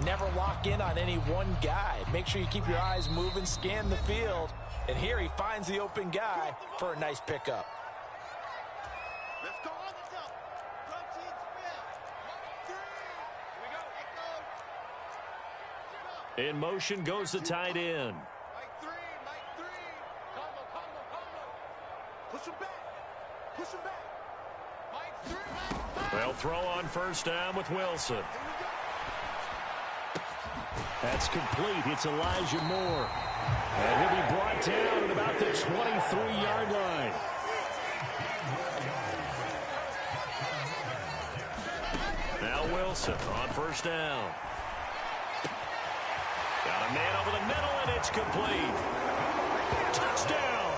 never lock in on any one guy. Make sure you keep your eyes moving, scan the field. And here he finds the open guy for a nice pickup. Let's go on the top. Drum team spin. Mike 3. In motion goes the tight end. Mike 3. Combo. Push him back. Mike 3. They'll throw on 1st down with Wilson. That's complete. It's Elijah Moore. And he'll be brought down at about the 23-yard line. Now Wilson on 1st down. Man over the middle, and it's complete. Touchdown!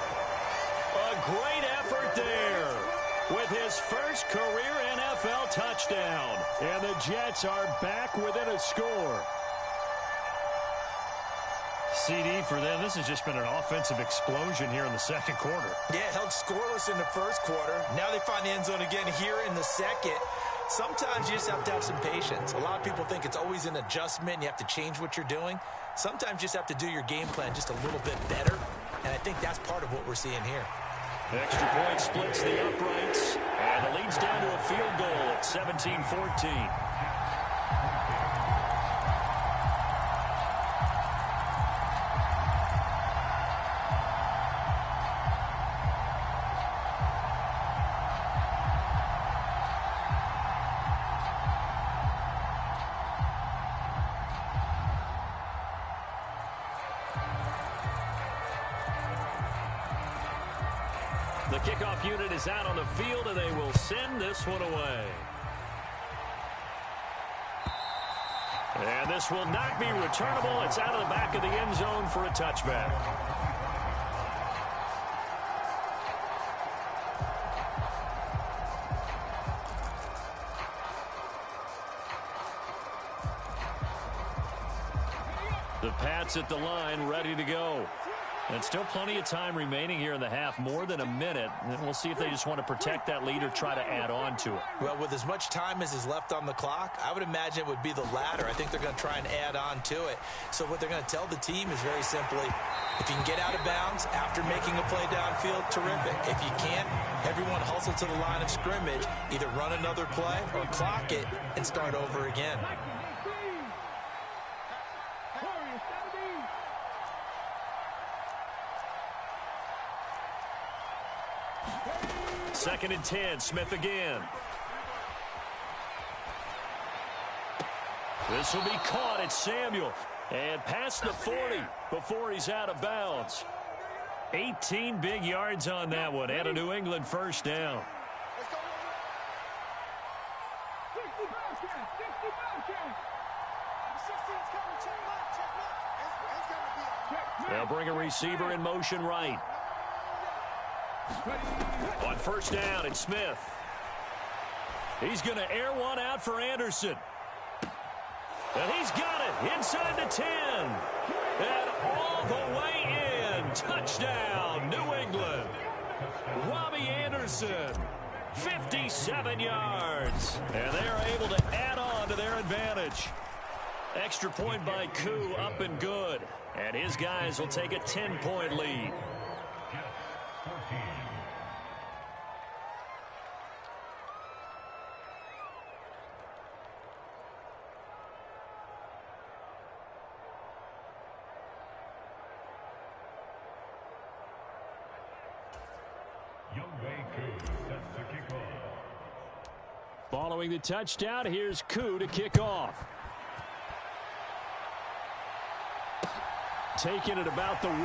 A great effort there with his first career NFL touchdown. And the Jets are back within a score. CD for them. This has just been an offensive explosion here in the second quarter. Yeah, held scoreless in the first quarter. Now they find the end zone again here in the second. Sometimes you just have to have some patience. A lot of people think it's always an adjustment. You have to change what you're doing. Sometimes you just have to do your game plan just a little bit better. And I think that's part of what we're seeing here. Extra point splits the uprights. And it leads down to a field goal at 17-14. The kickoff unit is out on the field, and they will send this one away. And this will not be returnable. It's out of the back of the end zone for a touchback. The Pats at the line, ready to go. And still plenty of time remaining here in the half, more than a minute. And we'll see if they just want to protect that lead or try to add on to it. Well, with as much time as is left on the clock, I would imagine it would be the latter. I think they're going to try and add on to it. So what they're going to tell the team is very simply, if you can get out of bounds after making a play downfield, terrific. If you can't, everyone hustle to the line of scrimmage, either run another play or clock it and start over again. Second and 10, Smith again. This will be caught. It's Samuel. And past the 40 before he's out of bounds. 18 big yards on that one. And a New England first down. They'll bring a receiver in motion right. On first down, it's Smith. He's going to air one out for Anderson. And he's got it inside the 10. And all the way in. Touchdown, New England. Robbie Anderson, 57 yards. And they are able to add on to their advantage. Extra point by Koo, up and good. And his guys will take a 10-point lead. Following the touchdown, here's Koo to kick off. Taking it about the 1.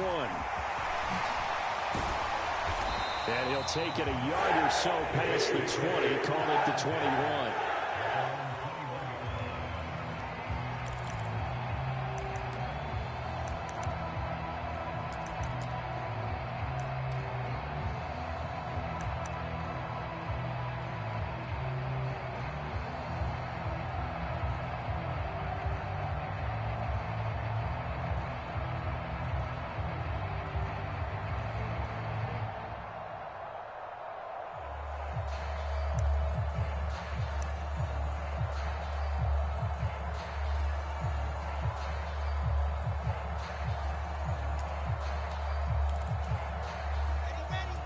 And he'll take it a yard or so past the 20, call it the 21.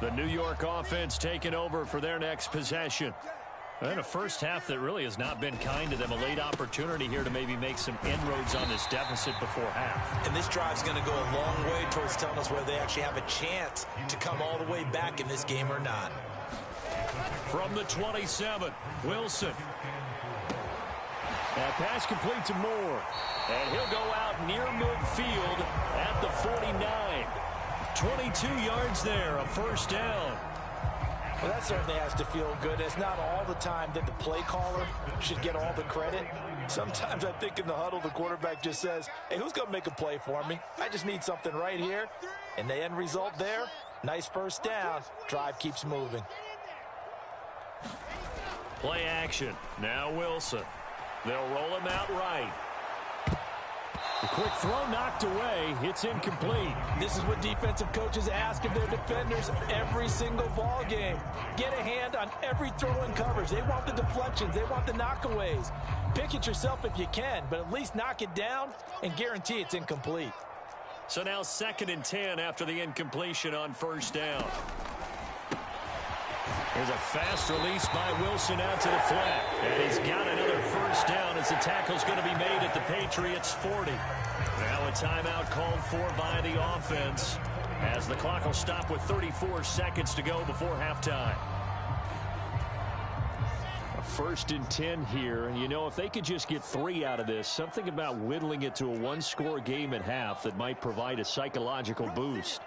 The New York offense taking over for their next possession. And a first half that really has not been kind to them. A late opportunity here to maybe make some inroads on this deficit before half. And this drive's going to go a long way towards telling us whether they actually have a chance to come all the way back in this game or not. From the 27, Wilson. That pass complete to Moore. And he'll go out near midfield at the 49. 22 yards there, a first down. Well, that certainly has to feel good. It's not all the time that the play caller should get all the credit. Sometimes I think in the huddle, the quarterback just says, hey, who's going to make a play for me? I just need something right here. And the end result there, nice first down. Drive keeps moving. Play action. Now Wilson. They'll roll him out right. The quick throw knocked away. It's incomplete. This is what defensive coaches ask of their defenders every single ball game. Get a hand on every throw in coverage. They want the deflections. They want the knockaways. Pick it yourself if you can, but at least knock it down and guarantee it's incomplete. So now 2nd and 10 after the incompletion on first down. There's a fast release by Wilson out to the flat. And he's got another first down as the tackle's going to be made at the Patriots 40. Now a timeout called for by the offense as the clock will stop with 34 seconds to go before halftime. A 1st and 10 here. And, you know, if they could just get 3 out of this, something about whittling it to a one-score game at half that might provide a psychological boost.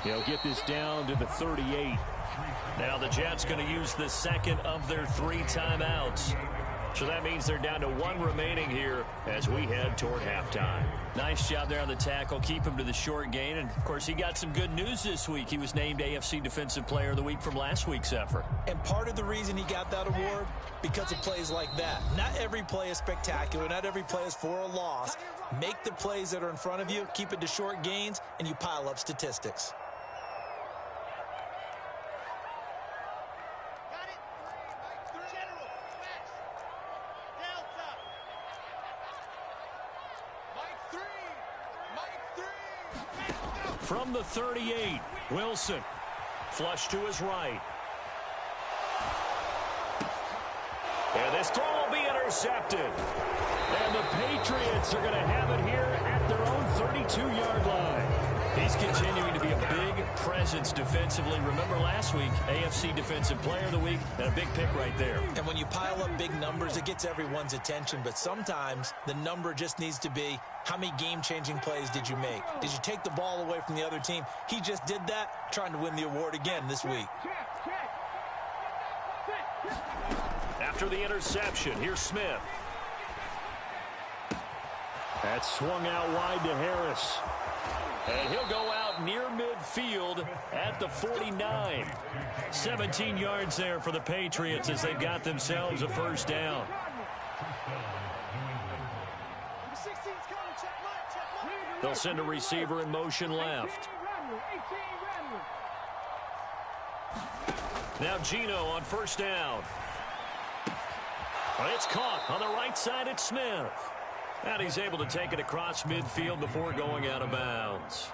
He'll get this down to the 38. Now the Jets going to use the 2nd of their 3 timeouts. So that means they're down to 1 remaining here as we head toward halftime. Nice job there on the tackle. Keep him to the short gain. And, of course, he got some good news this week. He was named AFC Defensive Player of the Week from last week's effort. And part of the reason he got that award, because of plays like that. Not every play is spectacular. Not every play is for a loss. Make the plays that are in front of you, keep it to short gains, and you pile up statistics. From the 38, Wilson. Flush to his right. And this throw will be intercepted. And the Patriots are going to have it here at their own 32-yard line. He's continuing to be a big presence defensively. Remember last week, AFC Defensive Player of the Week, and a big pick right there. And when you pile up big numbers, it gets everyone's attention. But sometimes the number just needs to be, how many game-changing plays did you make? Did you take the ball away from the other team? He just did that, trying to win the award again this week. After the interception, here's Smith. That's swung out wide to Harris. And he'll go out near midfield at the 49. 17 yards there for the Patriots as they've got themselves a first down. They'll send a receiver in motion left. Now Geno on first down. It's caught on the right side at Smith. And he's able to take it across midfield before going out of bounds.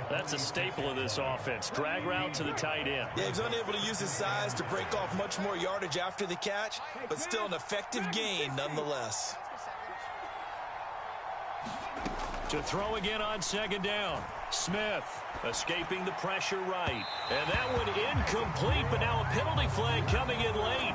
That's a staple of this offense. Drag route to the tight end. Yeah, he's unable to use his size to break off much more yardage after the catch, but still an effective gain nonetheless. To throw again on 2nd down. Smith escaping the pressure right. And that one incomplete, but now a penalty flag coming in late.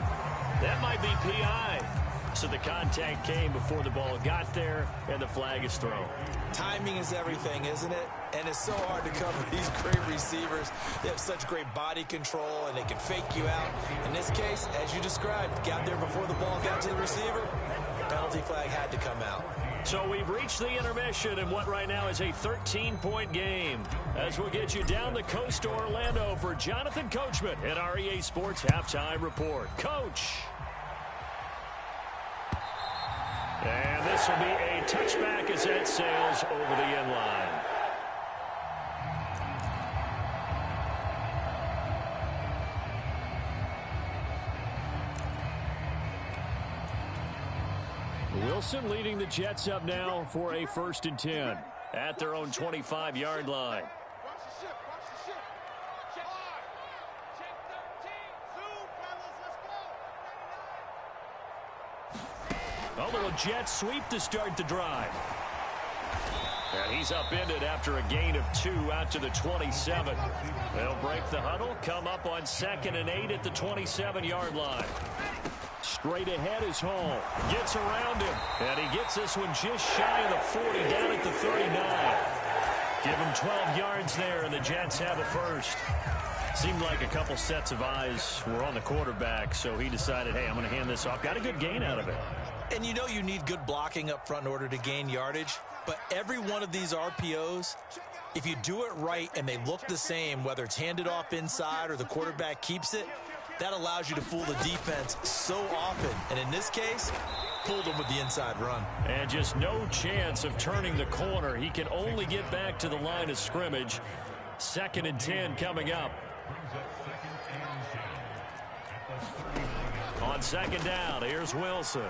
That might be PI. So the contact came before the ball got there, and the flag is thrown. Timing is everything, isn't it? And it's so hard to cover these great receivers. They have such great body control, and they can fake you out. In this case, as you described, got there before the ball got to the receiver. Penalty flag had to come out. So we've reached the intermission in what right now is a 13-point game. As we'll get you down the coast to Orlando for Jonathan Coachman at our EA Sports Halftime Report. Coach. And this will be a touchback as that sails over the end line. Wilson leading the Jets up now for a 1st and 10 at their own 25-yard line. A little jet sweep to start the drive. And he's upended after a gain of 2 out to the 27. They'll break the huddle, come up on 2nd and 8 at the 27-yard line. Straight ahead is Hall. Gets around him. And he gets this one just shy of the 40, down at the 39. Give him 12 yards there, and the Jets have a first. Seemed like a couple sets of eyes were on the quarterback, so he decided, hey, I'm going to hand this off. Got a good gain out of it. And you know you need good blocking up front in order to gain yardage, but every one of these RPOs, if you do it right and they look the same, whether it's handed off inside or the quarterback keeps it, that allows you to fool the defense so often. And in this case, fooled them with the inside run. And just no chance of turning the corner. He can only get back to the line of scrimmage. 2nd and 10 coming up. On 2nd down, here's Wilson.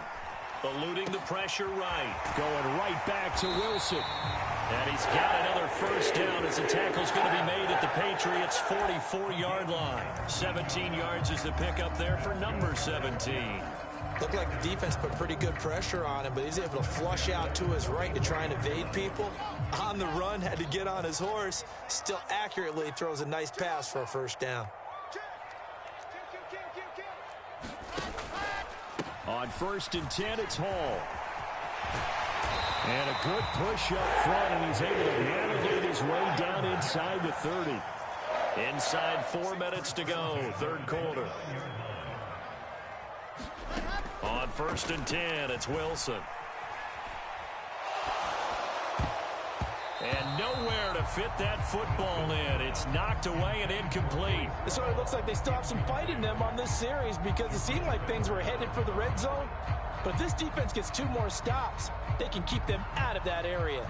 Eluding the pressure right. Going right back to Wilson. And he's got another first down as the tackle's going to be made at the Patriots' 44-yard line. 17 yards is the pickup there for number 17. Looked like the defense put pretty good pressure on him, but he's able to flush out to his right to try and evade people. On the run, had to get on his horse. Still accurately throws a nice pass for a first down. On 1st and 10, it's Hall. And a good push up front, and he's able to navigate his way down inside the 30. Inside 4 minutes to go, 3rd quarter. On 1st and 10, it's Wilson. And nowhere to fit that football in. It's knocked away and incomplete. It sort of looks like they still have some fight in them on this series because it seemed like things were headed for the red zone. But if this defense gets 2 more stops, they can keep them out of that area.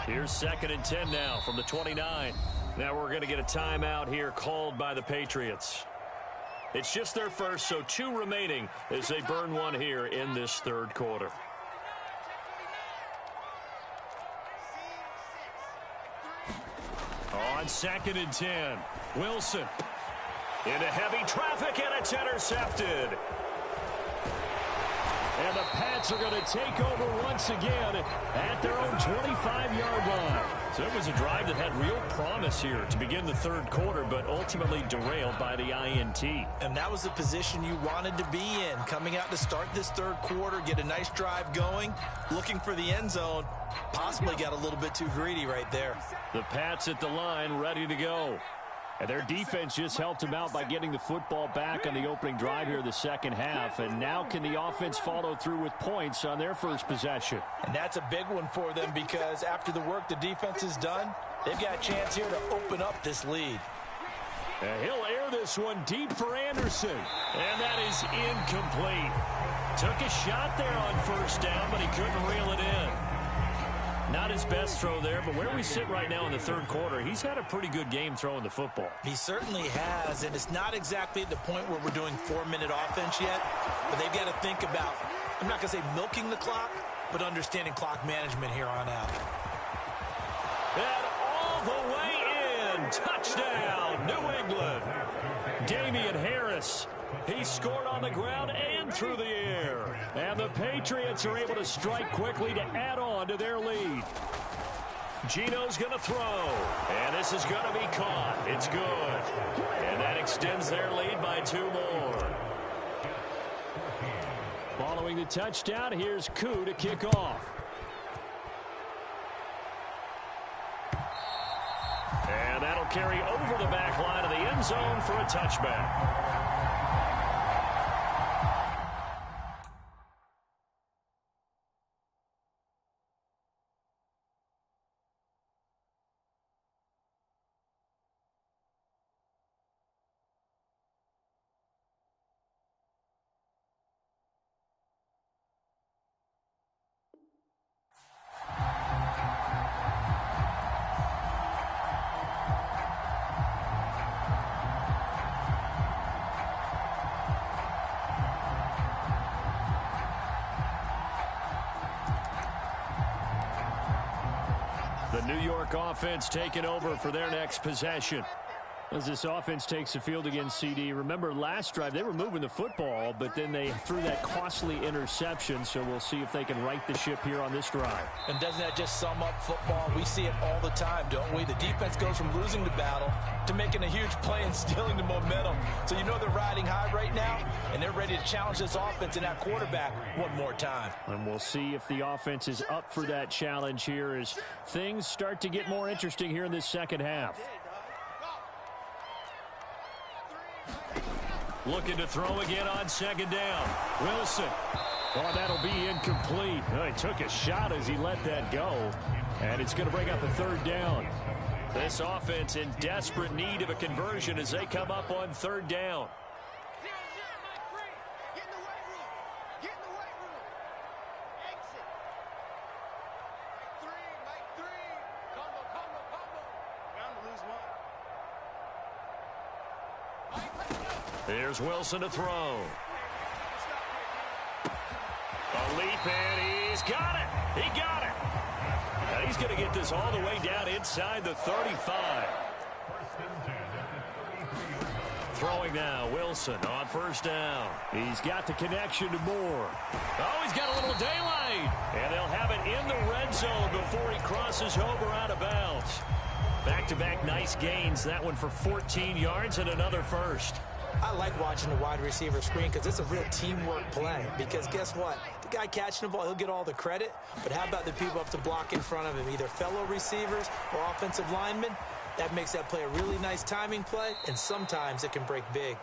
Here's 2nd and 10 now from the 29. Now we're going to get a timeout here called by the Patriots. It's just their first, so 2 remaining as they burn one here in this 3rd quarter. On 2nd and 10, Wilson into heavy traffic, and it's intercepted. And the Pats are going to take over once again at their own 25-yard line. So it was a drive that had real promise here to begin the 3rd quarter, but ultimately derailed by the INT. And that was the position you wanted to be in, coming out to start this 3rd quarter, get a nice drive going, looking for the end zone. Possibly got a little bit too greedy right there. The Pats at the line, ready to go. And their defense just helped them out by getting the football back on the opening drive here in the 2nd half. And now can the offense follow through with points on their first possession? And that's a big one for them because after the work the defense has done, they've got a chance here to open up this lead. And he'll air this one deep for Anderson. And that is incomplete. Took a shot there on 1st down, but he couldn't reel it in. Not his best throw there, but where we sit right now in the 3rd quarter, he's had a pretty good game throwing the football. He certainly has, and it's not exactly at the point where we're doing 4-minute offense yet, but they've got to think about, I'm not going to say milking the clock, but understanding clock management here on out. And all the way in, touchdown, New England. Damian Harris, he scored on the ground and through the air. And the Patriots are able to strike quickly to add on to their lead. Gino's going to throw, and this is going to be caught. It's good. And that extends their lead by 2 more. Following the touchdown, here's Koo to kick off. And that'll carry over the back line of the end zone for a touchback. The New York offense taking over for their next possession. As this offense takes the field against CD, remember last drive they were moving the football, but then they threw that costly interception, so we'll see if they can right the ship here on this drive. And doesn't that just sum up football? We see it all the time, don't we? The defense goes from losing the battle to making a huge play and stealing the momentum. So you know they're riding high right now, and they're ready to challenge this offense and that quarterback one more time. And we'll see if the offense is up for that challenge here as things start to get more interesting here in this second half. Looking to throw again on second down. Wilson. Oh, that'll be incomplete. Oh, he took a shot as he let that go. And it's going to bring up a third down. This offense in desperate need of a conversion as they come up on third down. Here's Wilson to throw. A leap, and he's got it. He got it. And he's going to get this all the way down inside the 35. Throwing now, Wilson on first down. He's got the connection to Moore. Oh, he's got a little daylight. And they'll have it in the red zone before he crosses over out of bounds. Back-to-back nice gains. That one for 14 yards and another first. I like watching the wide receiver screen because it's a real teamwork play. Because guess what? The guy catching the ball, he'll get all the credit. But how about the people up to block in front of him, either fellow receivers or offensive linemen? That makes that play a really nice timing play, and sometimes it can break big.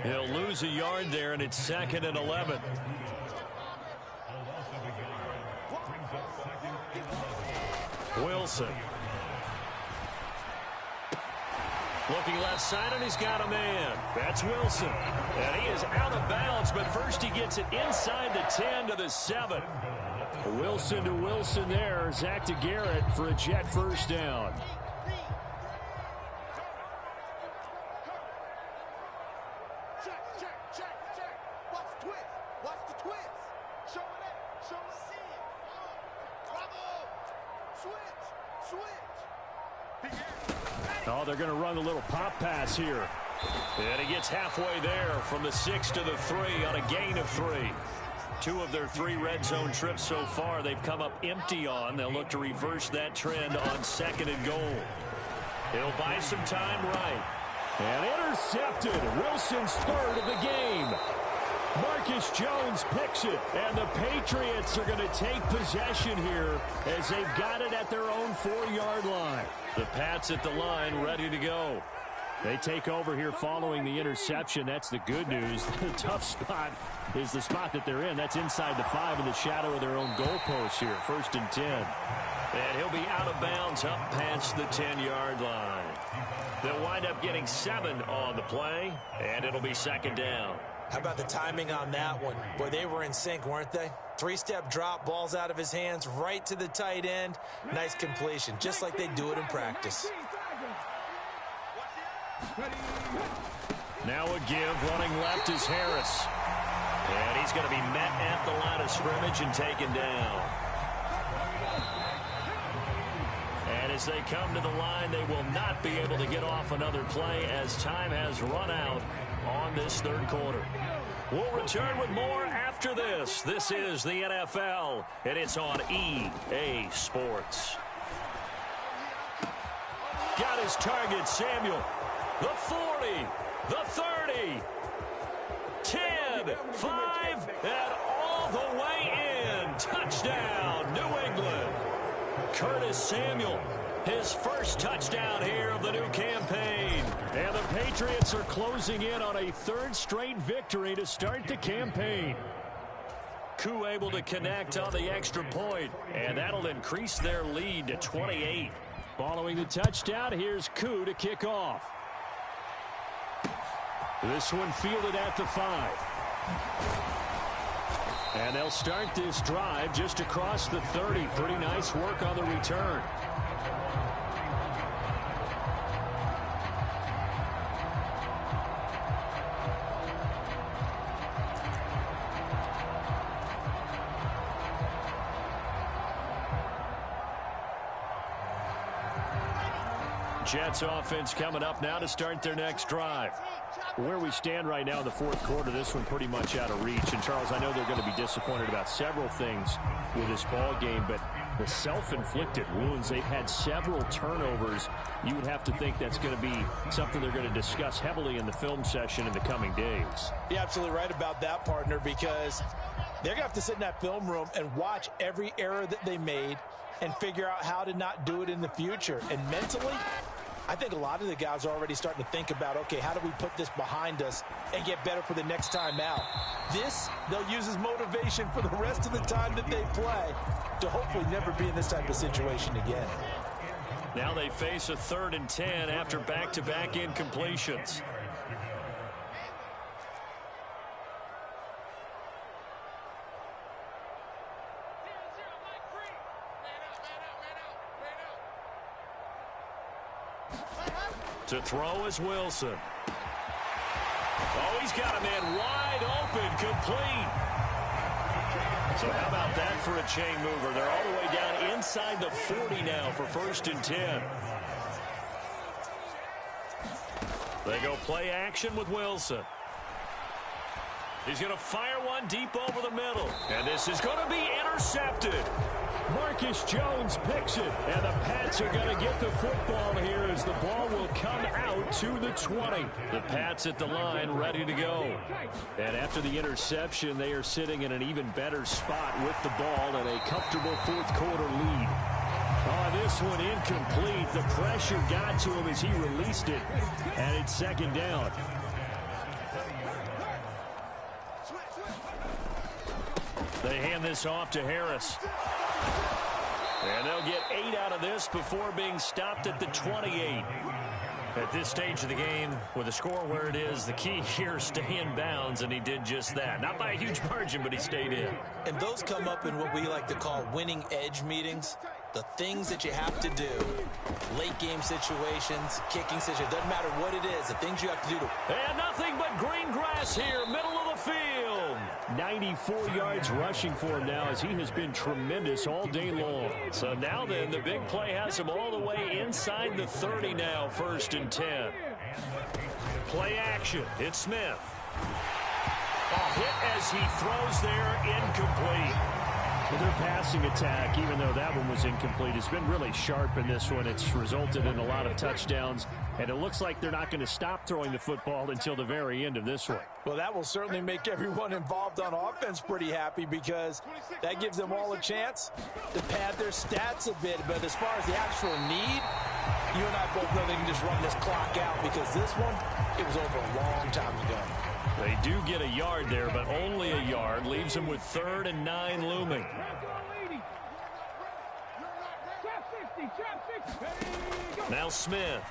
He'll lose a yard there, and it's 2nd and 11. Wilson. Looking left side, and he's got a man. That's Wilson. And he is out of bounds, but first he gets it inside the 10 to the 7. Wilson to Wilson there. Zach to Garrett for a Jet first down. Oh, they're going to run a little pop pass here. And he gets halfway there from the 6 to the 3 on a gain of 3. 2 of their 3 red zone trips so far they've come up empty on. They'll look to reverse that trend on 2nd and goal. He'll buy some time right. And intercepted. Wilson's 3rd of the game. Marcus Jones picks it, and the Patriots are going to take possession here as they've got it at their own 4-yard line. The Pats at the line ready to go. They take over here following the interception. That's the good news. The tough spot is the spot that they're in. That's inside the 5 in the shadow of their own goalpost here. 1st and 10. And he'll be out of bounds up past the 10-yard line. They'll wind up getting 7 on the play, and it'll be 2nd down. How about the timing on that one? Boy, they were in sync, weren't they? 3-step drop, balls out of his hands, right to the tight end. Nice completion, just like they do it in practice. Now a give, running left is Harris. And he's going to be met at the line of scrimmage and taken down. And as they come to the line, they will not be able to get off another play as time has run out on this 3rd quarter. We'll return with more after this. This is the NFL, and it's on EA Sports. Got his target, Samuel. The 40, the 30, 10, 5, and all the way in. Touchdown, New England. Curtis Samuel, his first touchdown here of the new campaign. And the Patriots are closing in on a 3rd straight victory to start the campaign. Koo able to connect on the extra point, and that'll increase their lead to 28. Following the touchdown, here's Koo to kick off. This one fielded at the 5. And they'll start this drive just across the 30. Pretty nice work on the return. Jets offense coming up now to start their next drive. Where we stand right now in the fourth quarter, this one pretty much out of reach. And, Charles, I know they're going to be disappointed about several things with this ball game, but the self-inflicted wounds, they've had several turnovers. You would have to think that's going to be something they're going to discuss heavily in the film session in the coming days. You're absolutely right about that, partner, because they're going to have to sit in that film room and watch every error that they made and figure out how to not do it in the future. And mentally, I think a lot of the guys are already starting to think about, okay, how do we put this behind us and get better for the next time out? This, they'll use as motivation for the rest of the time that they play to hopefully never be in this type of situation again. Now they face a 3rd and 10 after back-to-back incompletions. To throw is Wilson. Oh, he's got a man wide open, complete. So how about that for a chain mover? They're all the way down inside the 40 now for 1st and 10. They go play action with Wilson. He's going to fire one deep over the middle. And this is going to be intercepted. Marcus Jones picks it, and the Pats are going to get the football here as the ball will come out to the 20. The Pats at the line ready to go. And after the interception, they are sitting in an even better spot with the ball and a comfortable fourth quarter lead. Oh, this one incomplete. The pressure got to him as he released it, and it's 2nd down. They hand this off to Harris. And they'll get 8 out of this before being stopped at the 28. At this stage of the game, with the score where it is, the key here is stay in bounds, and he did just that. Not by a huge margin, but he stayed in. And those come up in what we like to call winning edge meetings. The things that you have to do, late game situations, kicking situations, doesn't matter what it is, the things you have to do to... And nothing but green grass here, middle of the field. 94 yards rushing for him now as he has been tremendous all day long. So now then, the big play has him all the way inside the 30 now, 1st and 10. Play action, it's Smith. A hit as he throws there, incomplete. Well, their passing attack, even though that one was incomplete, has been really sharp in this one. It's resulted in a lot of touchdowns, and it looks like they're not going to stop throwing the football until the very end of this one. Well, that will certainly make everyone involved on offense pretty happy because that gives them all a chance to pad their stats a bit. But as far as the actual need, you and I both know they can just run this clock out because this one, it was over a long time ago. They do get a yard there, but only a yard. Leaves them with 3rd and 9 looming. Now Smith.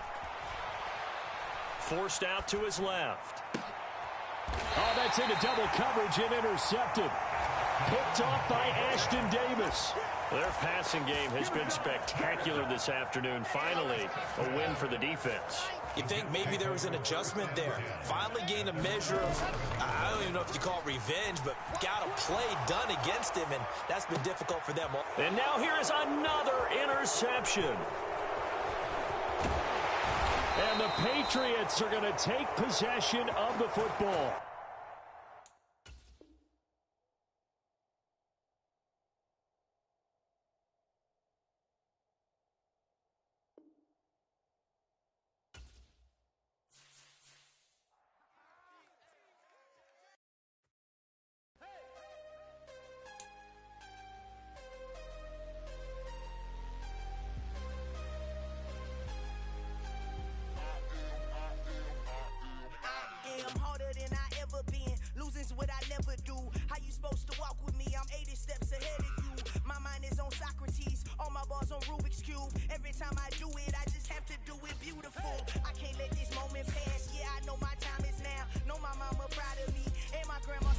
Forced out to his left. Oh, that's into double coverage and intercepted. Picked off by Ashton Davis. Their passing game has been spectacular this afternoon. Finally, a win for the defense. You think maybe there was an adjustment there. Finally gained a measure of, I don't even know if you call it revenge, but got a play done against him, and that's been difficult for them. And now here is another interception. And the Patriots are going to take possession of the football. What I never do. How you supposed to walk with me? I'm 80 steps ahead of you. My mind is on Socrates, all my bars on Rubik's Cube. Every time I do it, I just have to do it beautiful. I can't let this moment pass. Yeah, I know my time is now. Know my mama proud of me, and my grandma